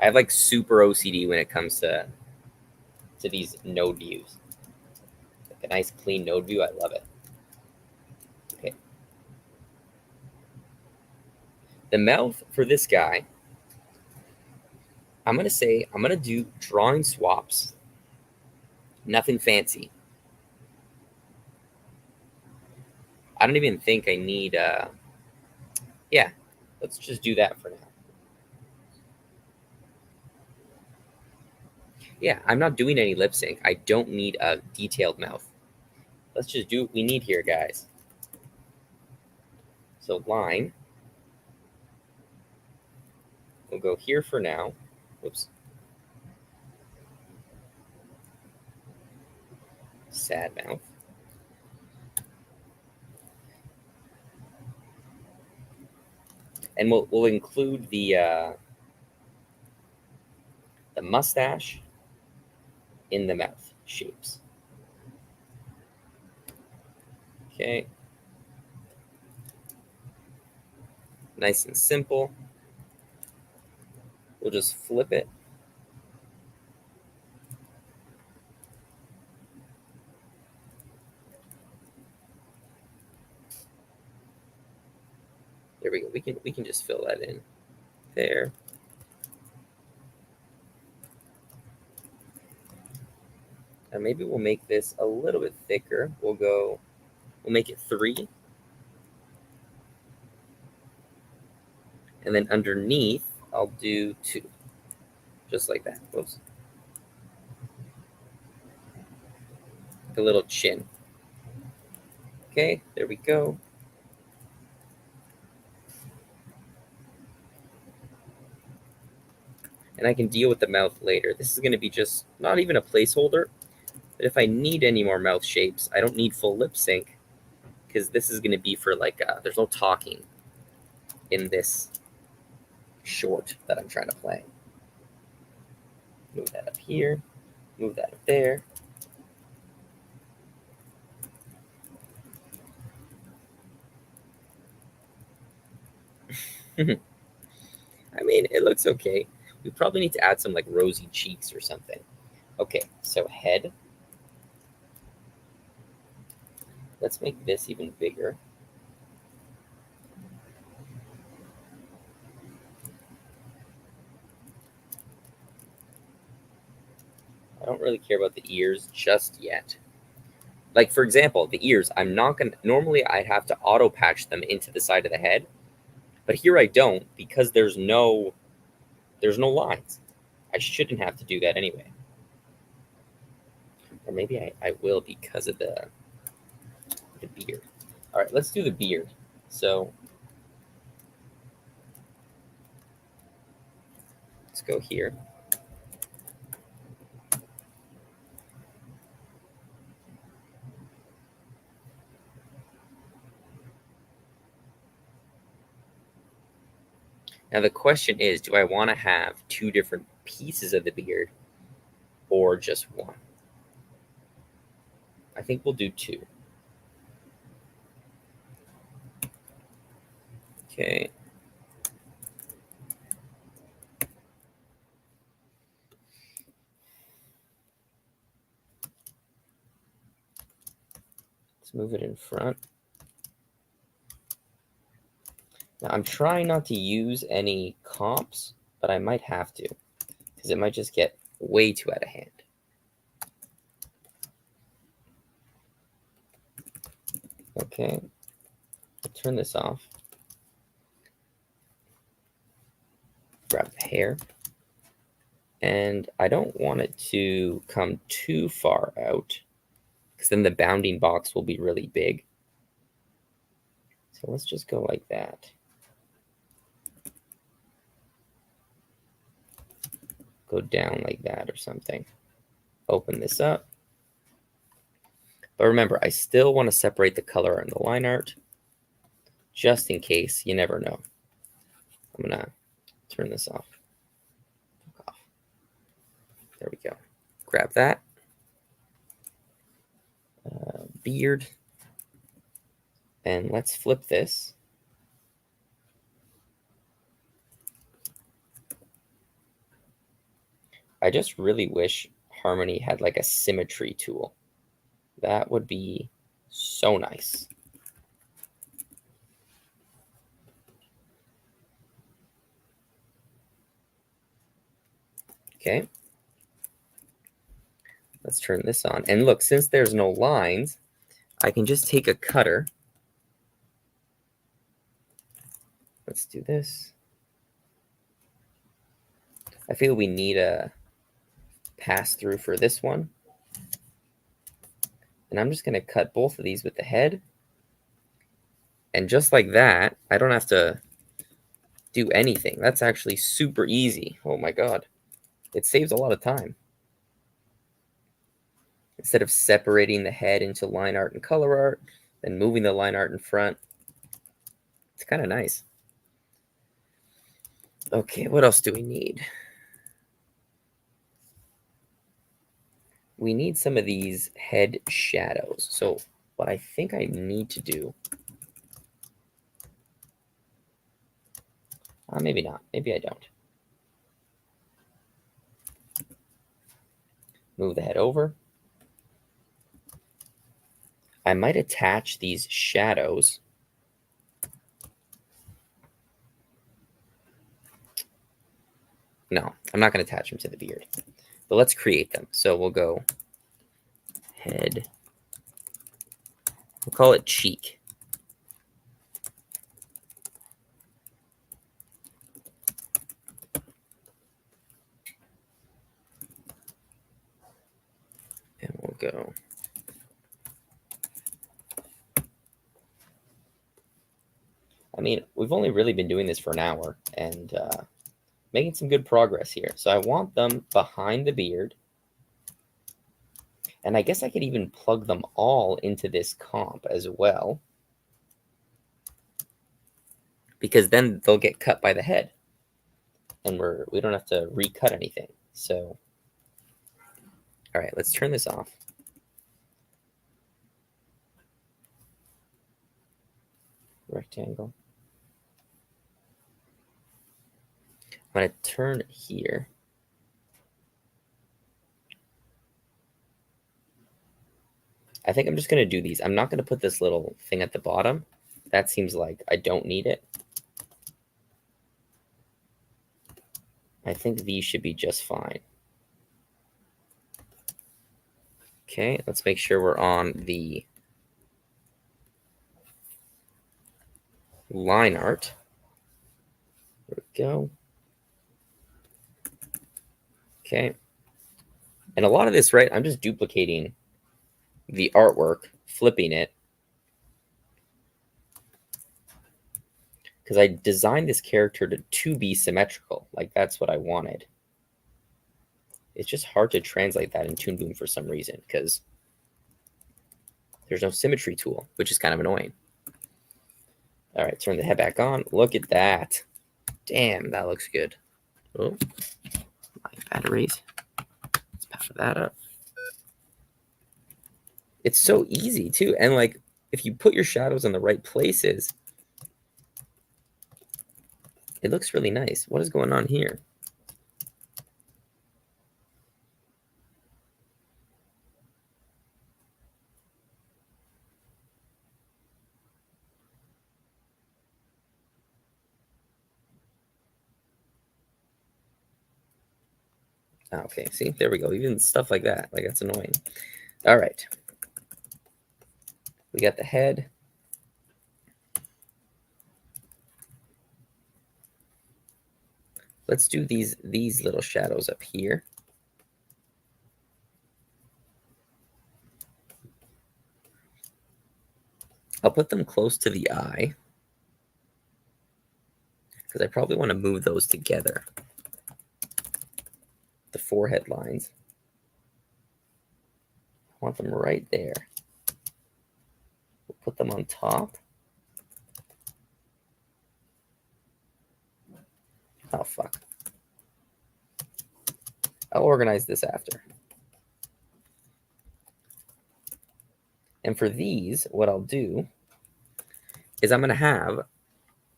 I have like super OCD when it comes to these node views. Like a nice clean node view, I love it. Okay. The mouth for this guy, I'm gonna do drawing swaps. Nothing fancy. I don't even think I need yeah, let's just do that for now. Yeah, I'm not doing any lip sync. I don't need a detailed mouth. Let's just do what we need here, guys. So line, we'll go here for now. Whoops. Sad mouth. And we'll include the mustache in the mouth shapes. Okay. Nice and simple. We'll just flip it. There we go. We can just fill that in there. And maybe we'll make this a little bit thicker. We'll make it 3. And then underneath, I'll do 2. Just like that. Whoops. Like a little chin. Okay, there we go. And I can deal with the mouth later. This is going to be just not even a placeholder. But if I need any more mouth shapes, I don't need full lip sync because this is going to be for like, there's no talking in this short that I'm trying to play. Move that up here. Move that up there. I mean, it looks okay. We probably need to add some like rosy cheeks or something. Okay, so head. Let's make this even bigger. I don't really care about the ears just yet. Like, for example, the ears, I'm not going to, normally I'd have to auto patch them into the side of the head, but here I don't because there's no lines. I shouldn't have to do that anyway. Or maybe I will because of the beard. All right, let's do the beard. So let's go here. Now the question is, do I want to have two different pieces of the beard or just one? I think we'll do two. Okay. Let's move it in front. Now I'm trying not to use any comps, but I might have to because it might just get way too out of hand. Okay, turn this off. Grab the hair. And I don't want it to come too far out because then the bounding box will be really big. So let's just go like that. Go down like that or something. Open this up. But remember, I still want to separate the color and the line art just in case. You never know. I'm going to turn this off. There we go. Grab that. Beard. And let's flip this. I just really wish Harmony had like a symmetry tool. That would be so nice. Okay. Let's turn this on. And look, since there's no lines, I can just take a cutter. Let's do this. I feel we need a pass through for this one. And I'm just going to cut both of these with the head. And just like that, I don't have to do anything. That's actually super easy. Oh my God. It saves a lot of time. Instead of separating the head into line art and color art, and moving the line art in front. It's kind of nice. Okay, what else do we need? We need some of these head shadows. So what I think I need to do, maybe not, maybe I don't. Move the head over. I might attach these shadows. No, I'm not going to attach them to the beard, but let's create them. So we'll go head. We'll call it cheek. And we'll go. I mean, we've only really been doing this for an hour and making some good progress here. So I want them behind the beard. And I guess I could even plug them all into this comp as well, because then they'll get cut by the head and we don't have to recut anything. So, all right, let's turn this off. Rectangle. I'm going to turn here. I think I'm just going to do these. I'm not going to put this little thing at the bottom. That seems like I don't need it. I think these should be just fine. Okay, let's make sure we're on the line art. There we go. Okay. And a lot of this, right, I'm just duplicating the artwork, flipping it. Because I designed this character to be symmetrical. Like, that's what I wanted. It's just hard to translate that in Toonboom for some reason, because there's no symmetry tool, which is kind of annoying. All right, turn the head back on. Look at that. Damn, that looks good. Oh, my batteries. Let's power that up. It's so easy, too. And, like, if you put your shadows in the right places, it looks really nice. What is going on here? Okay, see, there we go. Even stuff like that, like that's annoying. All right, we got the head. Let's do these little shadows up here. I'll put them close to the eye because I probably want to move those together. The forehead lines. I want them right there. We'll put them on top. Oh, fuck. I'll organize this after. And for these, what I'll do is I'm going to have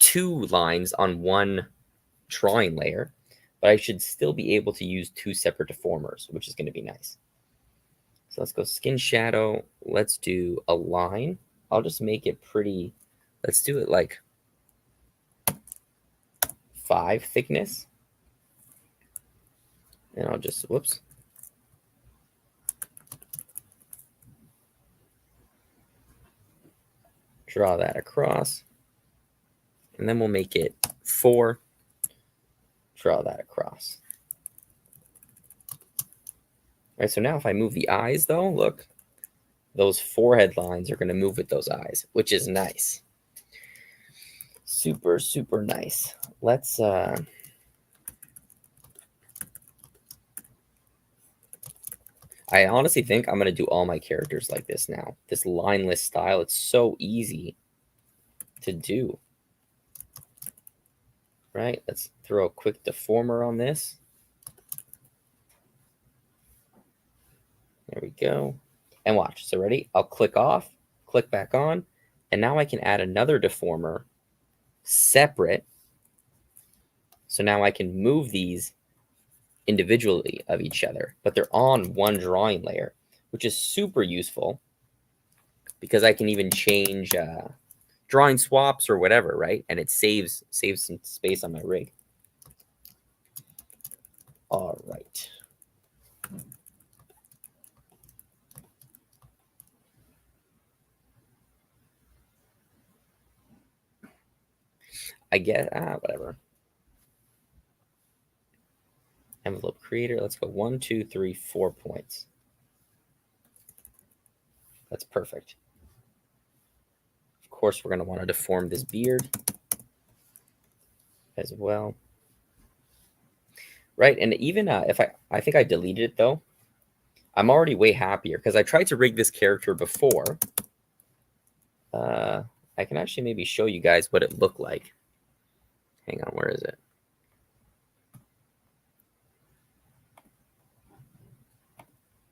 2 lines on one drawing layer, but I should still be able to use 2 separate deformers, which is going to be nice. So let's go skin shadow. Let's do a line. I'll just make it pretty. Let's do it like 5 thickness. And I'll just, whoops. Draw that across. And then we'll make it 4. Draw that across. All right, so now if I move the eyes, though, look, those forehead lines are going to move with those eyes, which is nice. Super, super nice. Let's I honestly think I'm going to do all my characters like this now. This lineless style, it's so easy to do. Right? Let's throw a quick deformer on this. There we go. And watch. So ready? I'll click off, click back on, and now I can add another deformer separate. So now I can move these individually of each other, but they're on one drawing layer, which is super useful because I can even change drawing swaps or whatever, right? And it saves some space on my rig. All right. I get whatever. Envelope creator. Let's go 1, 2, 3, 4 points. That's perfect. Of course, we're going to want to deform this beard as well. Right, and even if I think I deleted it though. I'm already way happier because I tried to rig this character before. I can actually maybe show you guys what it looked like. Hang on, where is it?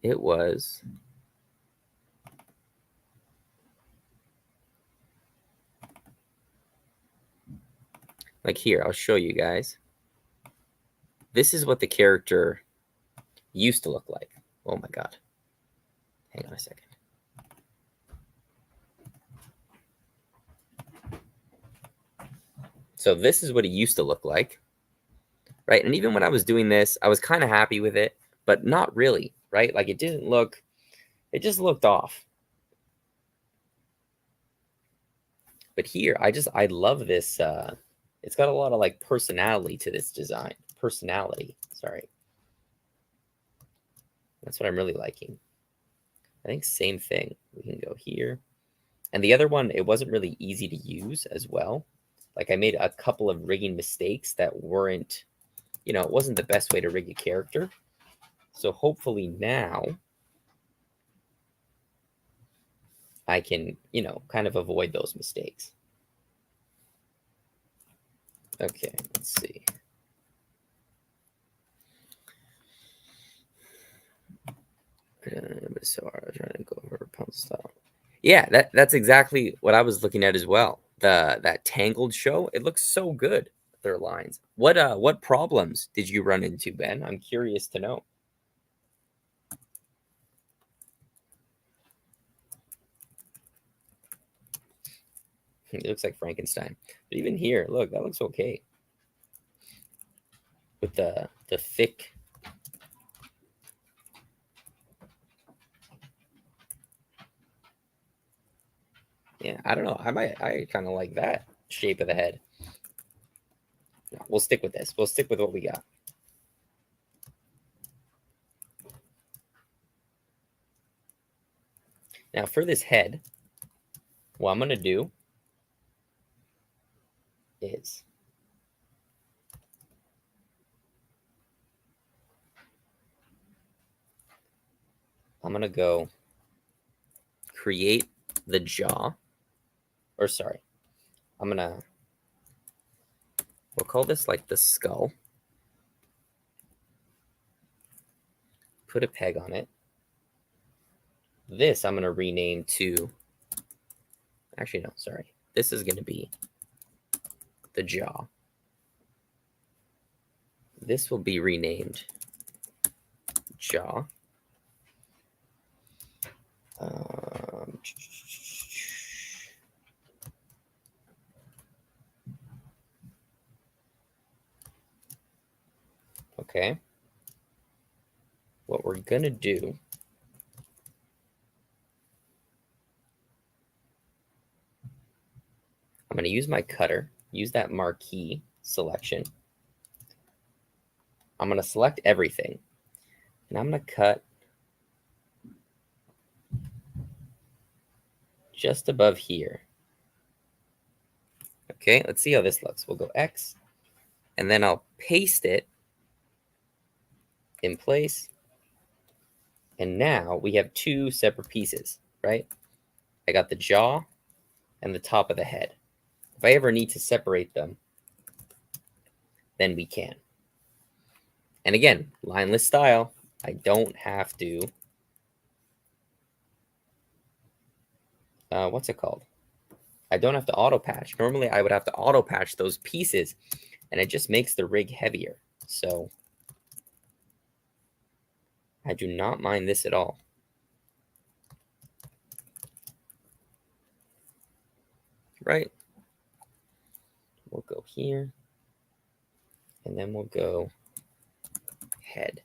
It was like here. I'll show you guys. This is what the character used to look like. Oh my god. Hang on a second. So this is what it used to look like, right? And even when I was doing this, I was kind of happy with it, but not really, right? Like it didn't look, it just looked off. But here, I love this. It's got a lot of like personality to this design. Personality, sorry. That's what I'm really liking. I think same thing. We can go here. And the other one, it wasn't really easy to use as well. Like I made a couple of rigging mistakes that weren't, it wasn't the best way to rig a character. So hopefully now I can, kind of avoid those mistakes. Okay, let's see. So I was trying to go over Rapunzel style. Yeah, that's exactly what I was looking at as well. That Tangled show, it looks so good. Their lines. What problems did you run into, Ben? I'm curious to know. It looks like Frankenstein. But even here, look, that looks okay. With the thick. Yeah, I don't know. I kind of like that shape of the head. No, we'll stick with this. We'll stick with what we got. Now for this head, what I'm going to do is I'm going to go create the jaw. Or sorry, I'm going to, we'll call this like the skull. Put a peg on it. This I'm going to rename to, actually, no, sorry. This is going to be the jaw. This will be renamed jaw. Okay. What we're going to do, I'm going to use my cutter, use that marquee selection. I'm going to select everything, and I'm going to cut just above here. Okay, let's see how this looks. We'll go X, and then I'll paste it in place. And now we have two separate pieces, right? I got the jaw and the top of the head. If I ever need to separate them, then we can. And again, lineless style, I don't have to, what's it called? I don't have to auto patch. Normally I would have to auto patch those pieces, and it just makes the rig heavier. So I do not mind this at all. Right? We'll go here, and then we'll go head.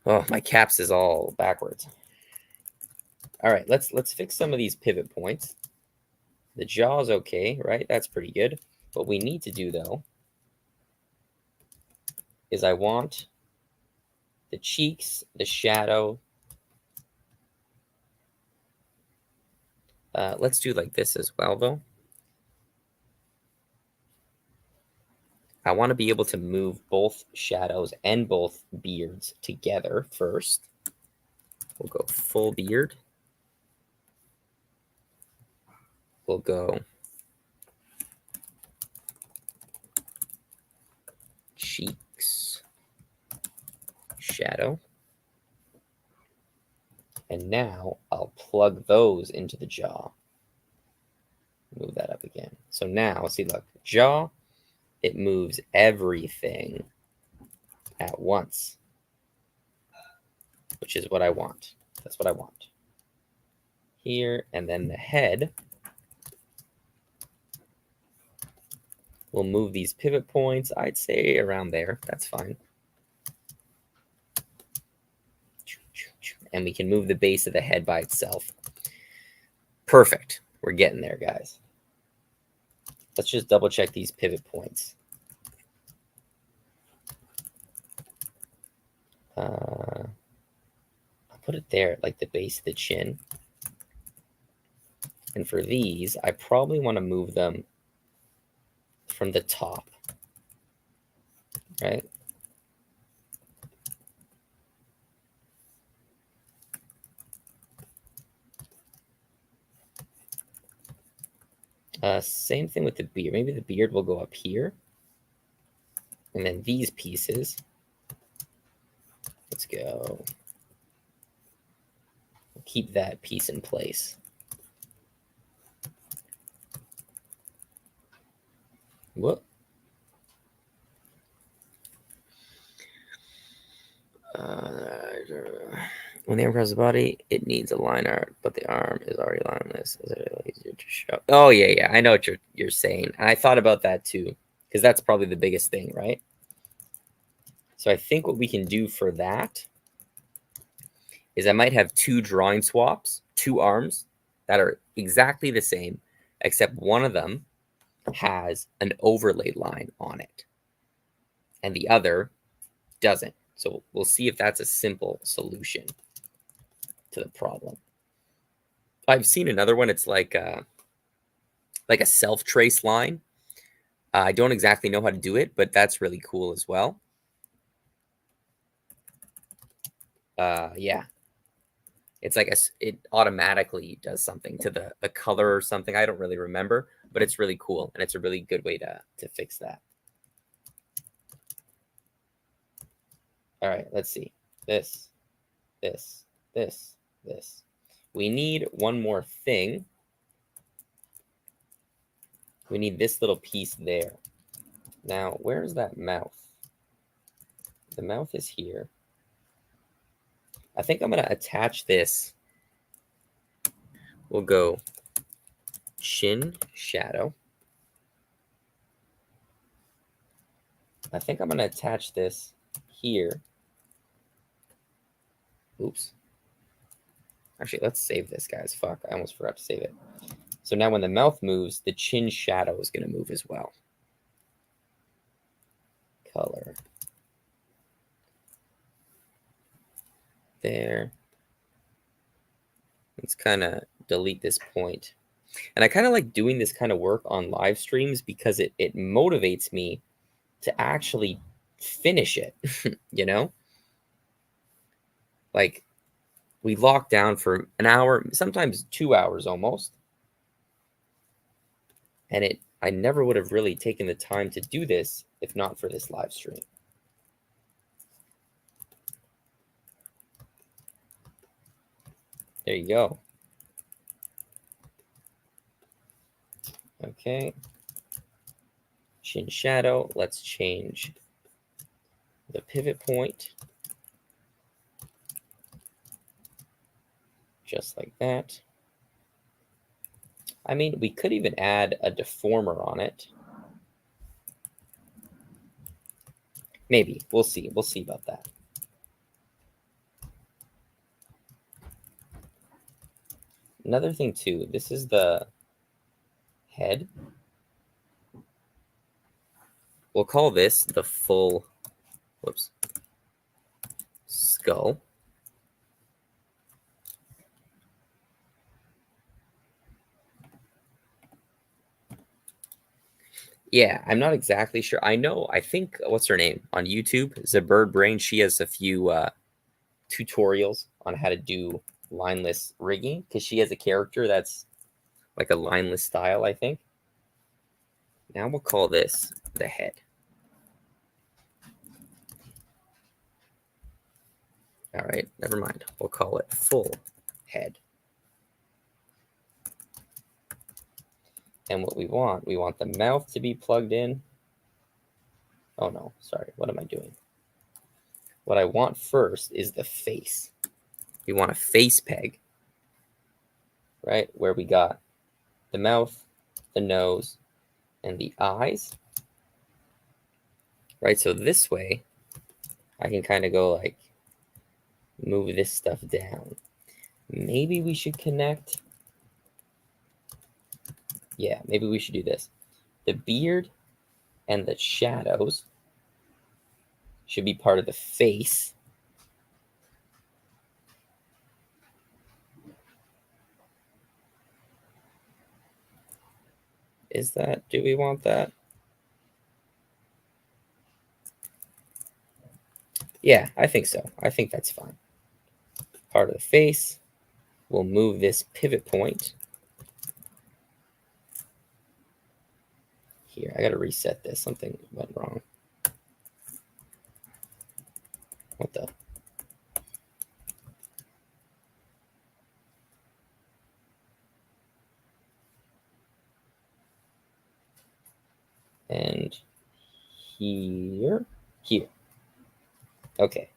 Oh, my caps is all backwards. All right, let's fix some of these pivot points. The jaw's okay, right? That's pretty good. What we need to do, though, is I want the cheeks, the shadow. Let's do like this as well, though. I want to be able to move both shadows and both beards together first. We'll go full beard. We'll go cheeks, shadow. And now I'll plug those into the jaw. Move that up again. So now, see, look, jaw, it moves everything at once, which is what I want. That's what I want. Here, and then the head. We'll move these pivot points, I'd say around there. That's fine. And we can move the base of the head by itself. Perfect. We're getting there, guys. Let's just double check these pivot points. I'll put it there, like the base of the chin. And for these, I probably want to move them from the top, right? Same thing with the beard. Maybe the beard will go up here. And then these pieces, let's go. Keep that piece in place. Whoop. When the arm crosses the body, it needs a line art, but the arm is already lineless. Is it easier to show? Oh, yeah. I know what you're saying. And I thought about that too, because that's probably the biggest thing, right? So I think what we can do for that is I might have two drawing swaps, two arms that are exactly the same, except one of them has an overlay line on it, and the other doesn't. So we'll see if that's a simple solution to the problem. I've seen another one. It's like a self-trace line. I don't exactly know how to do it, but that's really cool as well. Yeah. It's like it automatically does something to the color or something. I don't really remember, but it's really cool, and it's a really good way to fix that. All right, let's see. This. We need one more thing. We need this little piece there. Now, where's that mouth? The mouth is here. I think I'm going to attach this. We'll go chin shadow. I think I'm going to attach this here. Oops. Actually, let's save this, guys. Fuck, I almost forgot to save it. So now when the mouth moves, the chin shadow is going to move as well. Color. There. Let's kind of delete this point. And I kind of like doing this kind of work on live streams because it motivates me to actually finish it, you know? Like, we lock down for an hour, sometimes 2 hours almost. And I never would have really taken the time to do this if not for this live stream. There you go. Okay. Chin shadow. Let's change the pivot point. Just like that. I mean, we could even add a deformer on it. Maybe. We'll see. We'll see about that. Another thing, too, this is the head. We'll call this the full, skull. Yeah, I'm not exactly sure. I think, what's her name? On YouTube, Zabird Brain, she has a few tutorials on how to do lineless rigging because she has a character that's like a lineless style, I think. Now we'll call this the head. All right, never mind. We'll call it full head. And what we want the mouth to be plugged in. Oh no, sorry, what am I doing? What I want first is the face. We want a face peg, right? Where we got the mouth, the nose, and the eyes. right? So this way, I can kind of go like, move this stuff down. Maybe we should connect. Yeah, maybe we should do this. The beard and the shadows should be part of the face. Is that, do we want that? Yeah, I think so. I think that's fine. Part of the face. We'll move this pivot point here. I got to reset this. Something went wrong. What the? And here. Okay.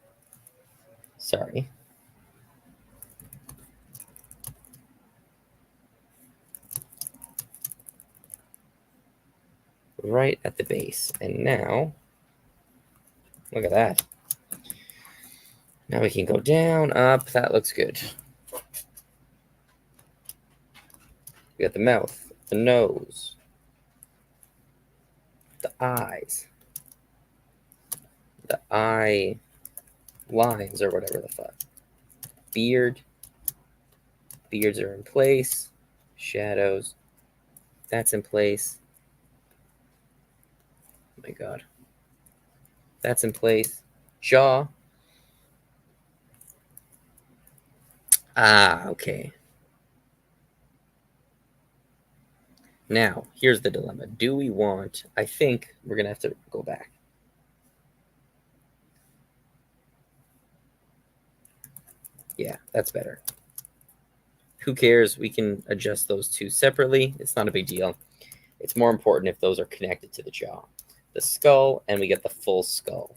Sorry. Right at the base. And now, look at that. Now we can go down, up. That looks good. We got the mouth, the nose, the eyes, the eye lines, or whatever the fuck. Beard. Beards are in place. Shadows. That's in place. Oh my god. That's in place. Jaw. Ah, okay. Now, here's the dilemma. Do we want... I think we're going to have to go back. Yeah, that's better. Who cares? We can adjust those two separately. It's not a big deal. It's more important if those are connected to the jaw. The skull, and we get the full skull.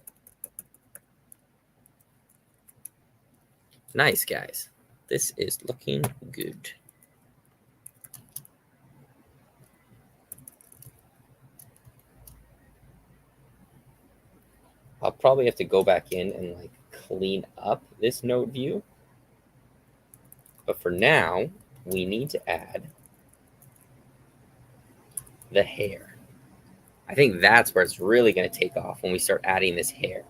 Nice, guys. This is looking good. I'll probably have to go back in and like clean up this node view. But for now, we need to add the hair. I think that's where it's really going to take off, when we start adding this hair.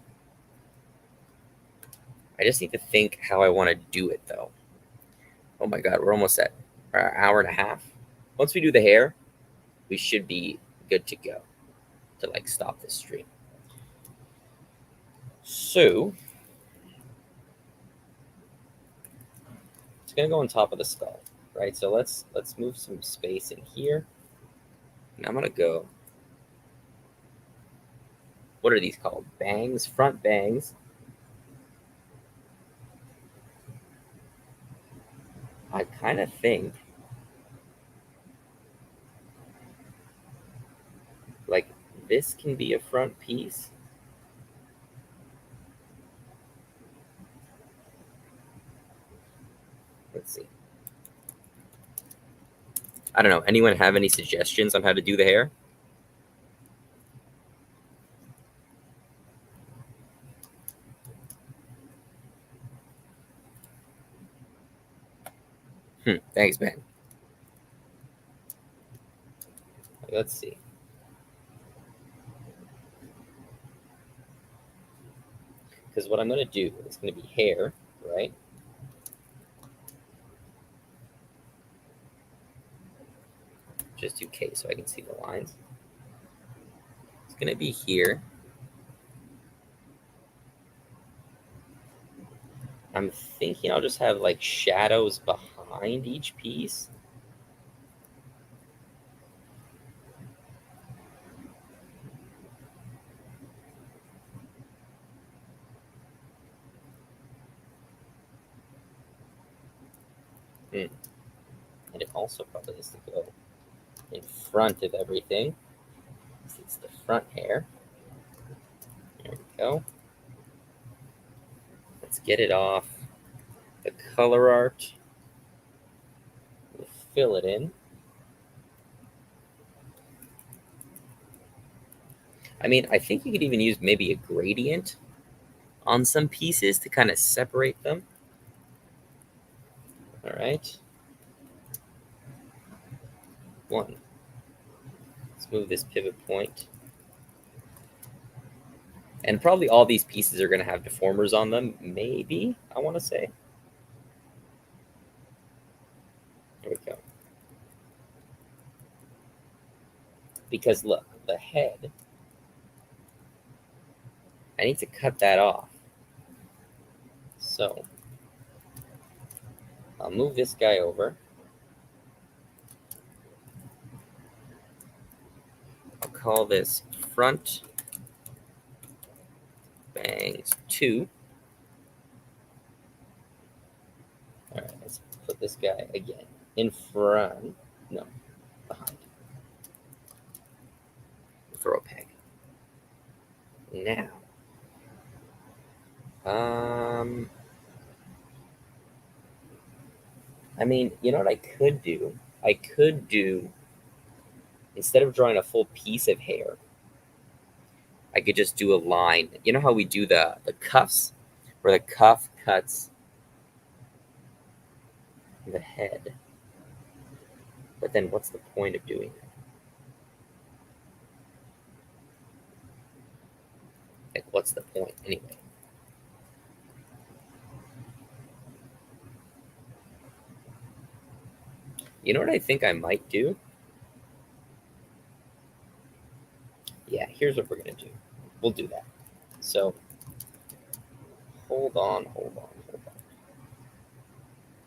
I just need to think how I want to do it, though. Oh my god, we're almost at an hour and a half. Once we do the hair, we should be good to go to like stop this stream. So it's going to go on top of the skull, right? So let's move some space in here. And I'm going to go, what are these called? Bangs, front bangs. I kind of think like this can be a front piece. Let's see. I don't know. Anyone have any suggestions on how to do the hair? Thanks, man. Let's see. Because what I'm going to do is going to be hair, right? Just do K so I can see the lines. It's going to be here. I'm thinking I'll just have like shadows behind each piece. And it also probably has to go in front of everything. It's the front hair. There we go. Let's get it off. The color art. We'll fill it in. I mean, I think you could even use maybe a gradient on some pieces to kind of separate them. All right. One. Let's move this pivot point. And probably all these pieces are going to have deformers on them. Maybe, I want to say. There we go. Because look, the head, I need to cut that off. So I'll move this guy over. I'll call this front bangs 2. All right, let's put this guy again in front. No, behind. Throw a peg. Now, I mean, you know what I could do? I could do, instead of drawing a full piece of hair, I could just do a line. You know how we do the cuffs, where the cuff cuts the head? But then what's the point of doing that? Like, what's the point anyway? You know what I think I might do? Yeah, here's what we're going to do. We'll do that. So, hold on.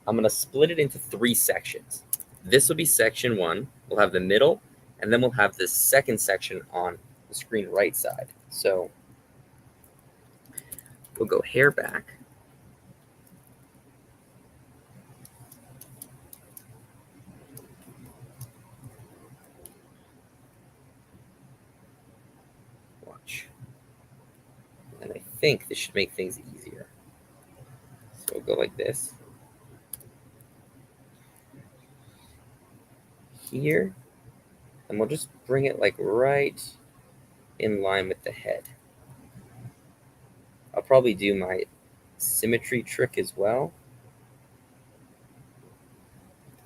I'm going to split it into 3 sections. This will be section 1. We'll have the middle, and then we'll have the second section on the screen right side. So, we'll go hair back. Watch. And I think this should make things easier. So we'll go like this. Here. And we'll just bring it like right in line with the head. I'll probably do my symmetry trick as well.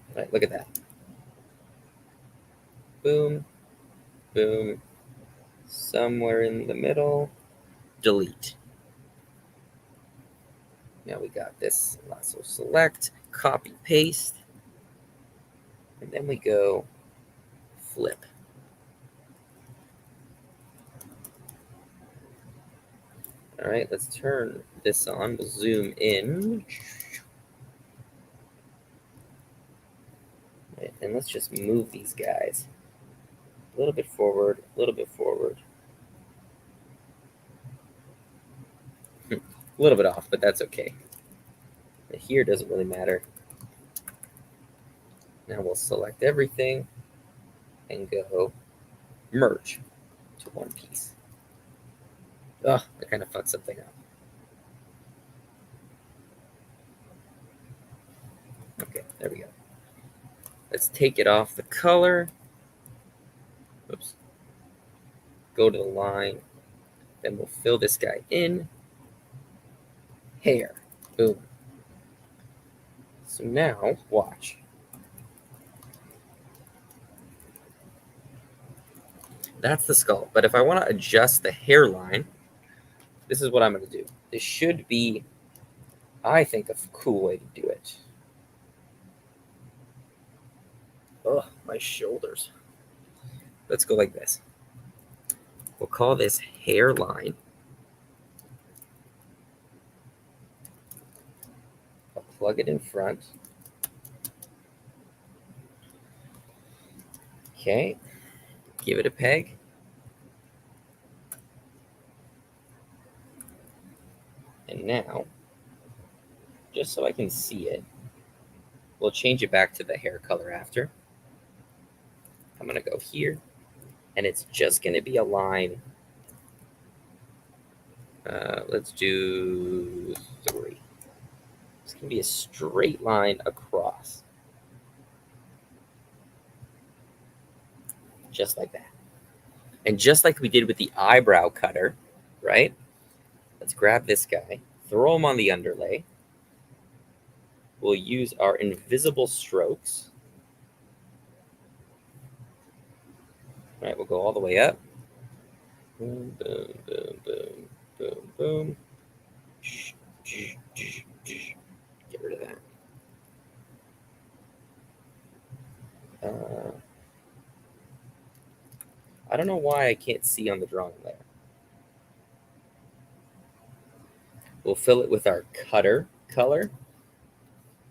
All right, look at that. Boom, boom, somewhere in the middle, delete. Now we got this lasso select, copy, paste, and then we go flip. All right, let's turn this on. We'll zoom in. Right, and let's just move these guys a little bit forward, a little bit forward. A little bit off, but that's okay. Here doesn't really matter. Now we'll select everything and go merge to one piece. Oh, I kind of fucked something up. Okay, there we go. Let's take it off the color. Oops. Go to the line. Then we'll fill this guy in. Hair. Boom. So now, watch. That's the skull. But if I want to adjust the hairline, this is what I'm going to do. This should be, I think, a cool way to do it. Oh, my shoulders. Let's go like this. We'll call this hairline. I'll plug it in front. Okay. Give it a peg. And now, just so I can see it, we'll change it back to the hair color after. I'm going to go here, and it's just going to be a line. Let's do 3. It's going to be a straight line across. Just like that. And just like we did with the eyebrow cutter, right? Let's grab this guy, throw him on the underlay. We'll use our invisible strokes. All right, we'll go all the way up. Boom, boom, boom, boom, boom, boom. Get rid of that. I don't know why I can't see on the drawing there. We'll fill it with our cutter color.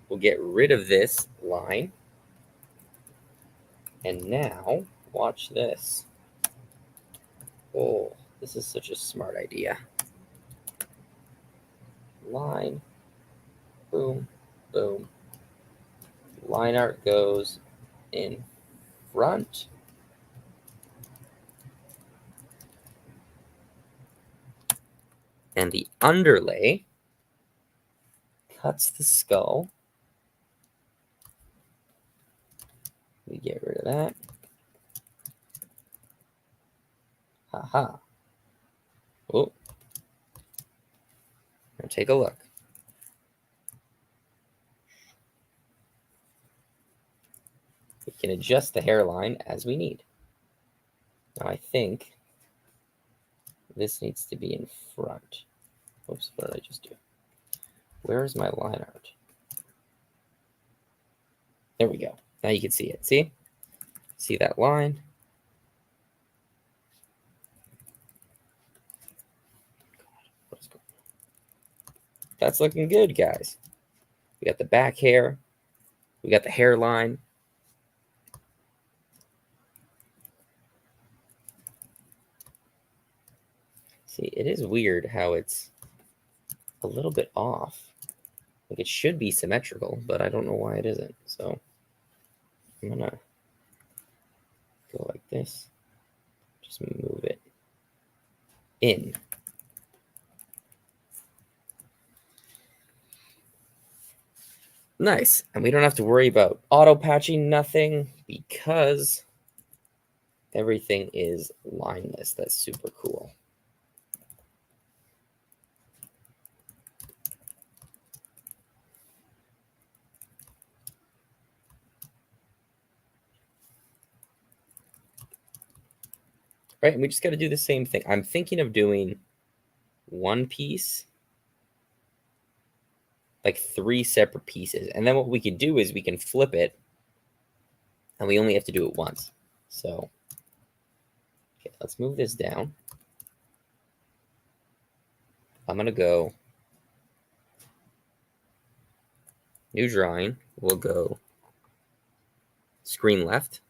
We'll get rid of this line. And now, watch this. Oh, this is such a smart idea. Line, boom, boom. Line art goes in front. And the underlay cuts the skull. We get rid of that. Haha. Oh. Now take a look. We can adjust the hairline as we need. Now I think this needs to be in front. Oops, what did I just do? Where is my line art? There we go. Now you can see it. See? See that line? That's looking good, guys. We got the back hair. We got the hairline. See, it is weird how it's a little bit off. Like it should be symmetrical, but I don't know why it isn't. So I'm gonna go like this. Just move it in. Nice. And we don't have to worry about auto patching nothing because everything is lineless. That's super cool. Right, and we just got to do the same thing. I'm thinking of doing one piece, like 3 separate pieces. And then what we can do is we can flip it, and we only have to do it once. So, okay, let's move this down. I'm going to go new drawing. We'll go screen left.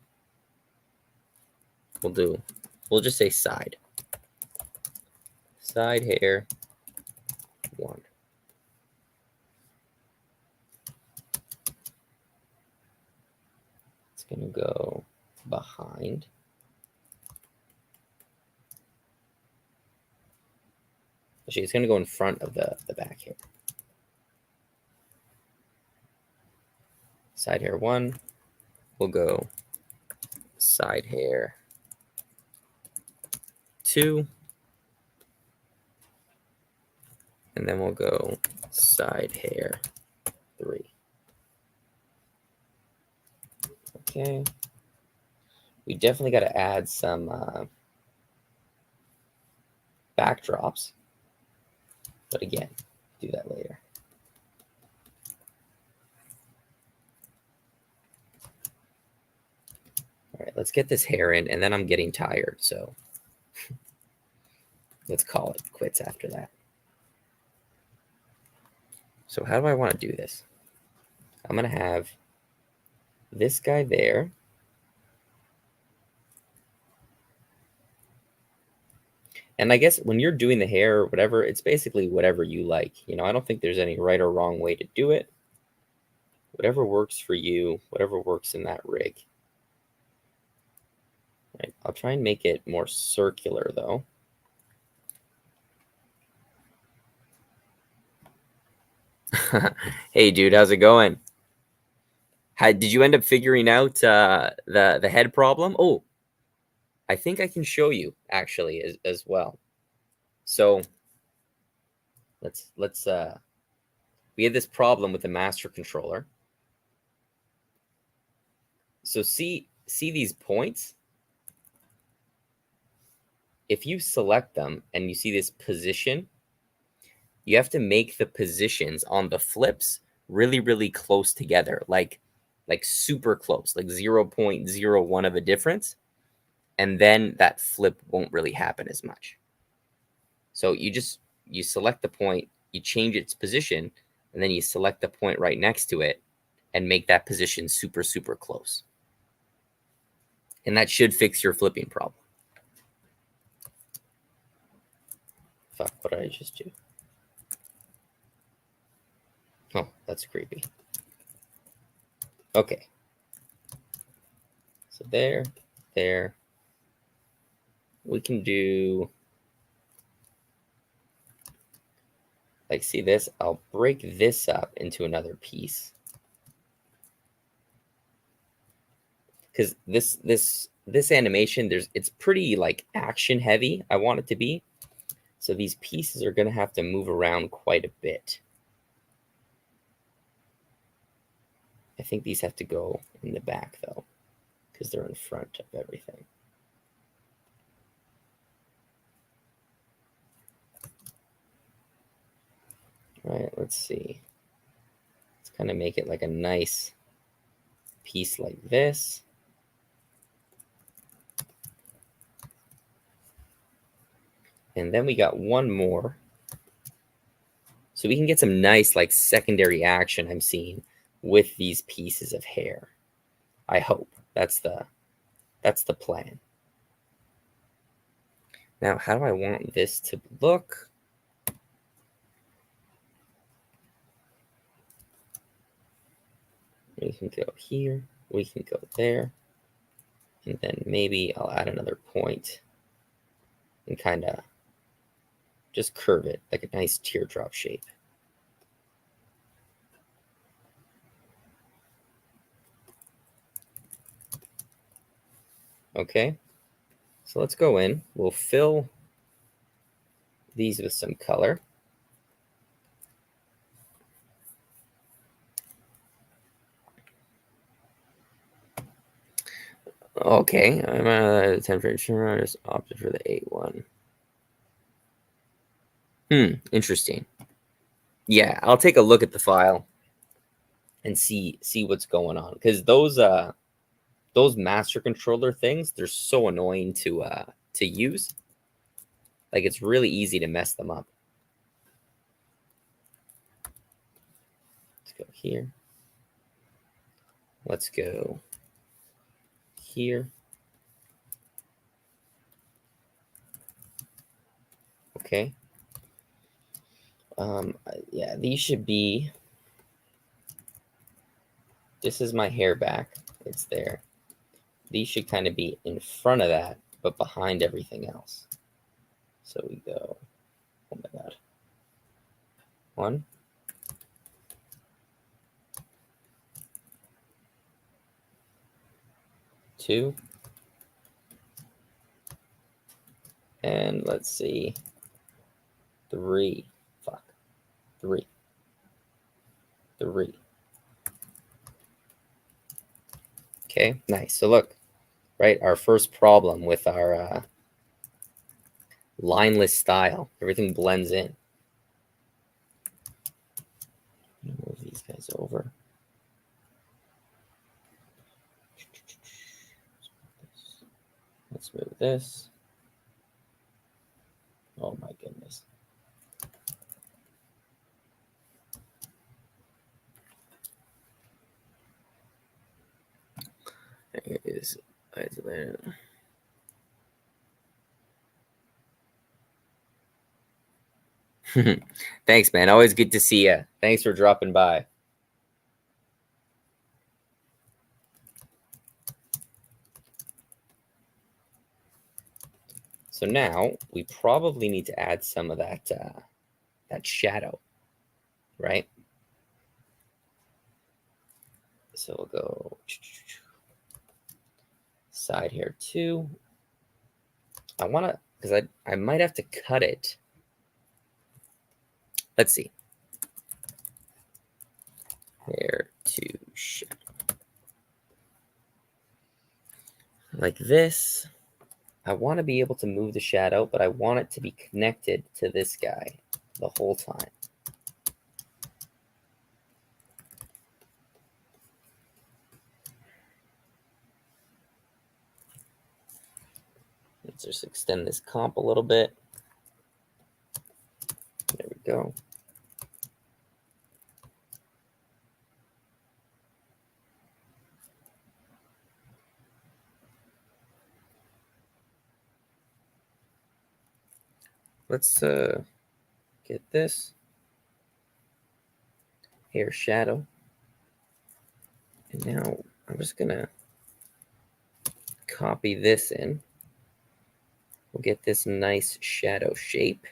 We'll just say side. Side hair 1. It's going to go behind. Actually, it's going to go in front of the back hair. Side hair 1. We'll go side hair 2. And then we'll go side hair 3. Okay. We definitely got to add some backdrops. But again, do that later. All right, let's get this hair in, and then I'm getting tired, so let's call it quits after that. So how do I want to do this? I'm going to have this guy there. And I guess when you're doing the hair or whatever, it's basically whatever you like. You know, I don't think there's any right or wrong way to do it. Whatever works for you, whatever works in that rig. Right, I'll try and make it more circular, though. Hey, dude, how's it going? Did you end up figuring out the head problem? Oh, I think I can show you actually as well. So let's we had this problem with the master controller. So see these points? If you select them and you see this position, you have to make the positions on the flips really, really close together, like super close, like 0.01 of a difference. And then that flip won't really happen as much. So you select the point, you change its position, and then you select the point right next to it and make that position super, super close. And that should fix your flipping problem. Fuck, what did I just do? Oh, that's creepy. Okay. So there. We can do, like, see this? I'll break this up into another piece. Because this animation, it's pretty like action heavy. I want it to be. So these pieces are going to have to move around quite a bit. I think these have to go in the back though, because they're in front of everything. All right, let's see. Let's kind of make it like a nice piece like this. And then we got one more. So we can get some nice like secondary action I'm seeing with these pieces of hair. I hope that's the plan. Now, how do I want this to look? We can go here, we can go there, and then maybe I'll add another point and kind of just curve it like a nice teardrop shape. Okay, so let's go in. We'll fill these with some color. Okay, I'm at the temperature. I just opted for the 8-1. Interesting. Yeah, I'll take a look at the file and see what's going on, because those master controller things, they're so annoying to use. Like, it's really easy to mess them up. Let's go here. Let's go here. Okay. Yeah, these should be. This is my hair back. It's there. These should kind of be in front of that, but behind everything else. So we go. Oh my god. 1. 2. And let's see. 3. Fuck. 3. Okay, nice. So look, right, our first problem with our lineless style, everything blends in. Move these guys over. Let's move this. Oh my goodness. There is isolated. Thanks, man. Always good to see you. Thanks for dropping by. So now we probably need to add some of that shadow, right? So we'll go side hair 2. I want to, because I might have to cut it. Let's see. Hair to shadow. Like this. I want to be able to move the shadow, but I want it to be connected to this guy the whole time. Let's just extend this comp a little bit. There we go. Let's get this hair shadow. And now I'm just going to copy this in. We'll get this nice shadow shape.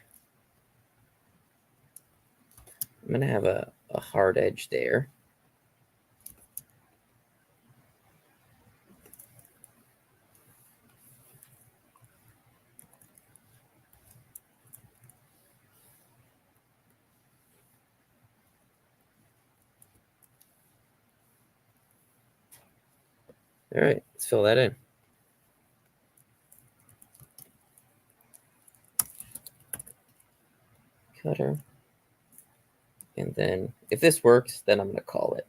I'm going to have a hard edge there. All right, let's fill that in. Cutter. And then if this works, then I'm going to call it.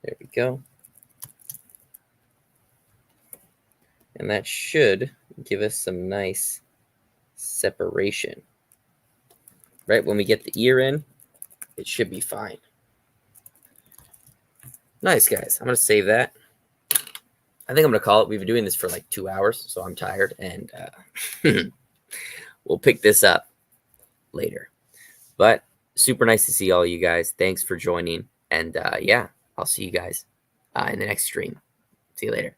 There we go. And that should give us some nice separation. Right when we get the ear in, it should be fine. Nice, guys. I'm going to save that. I think I'm going to call it. We've been doing this for like 2 hours, so I'm tired. And we'll pick this up later. But super nice to see all you guys. Thanks for joining. And yeah, I'll see you guys in the next stream. See you later.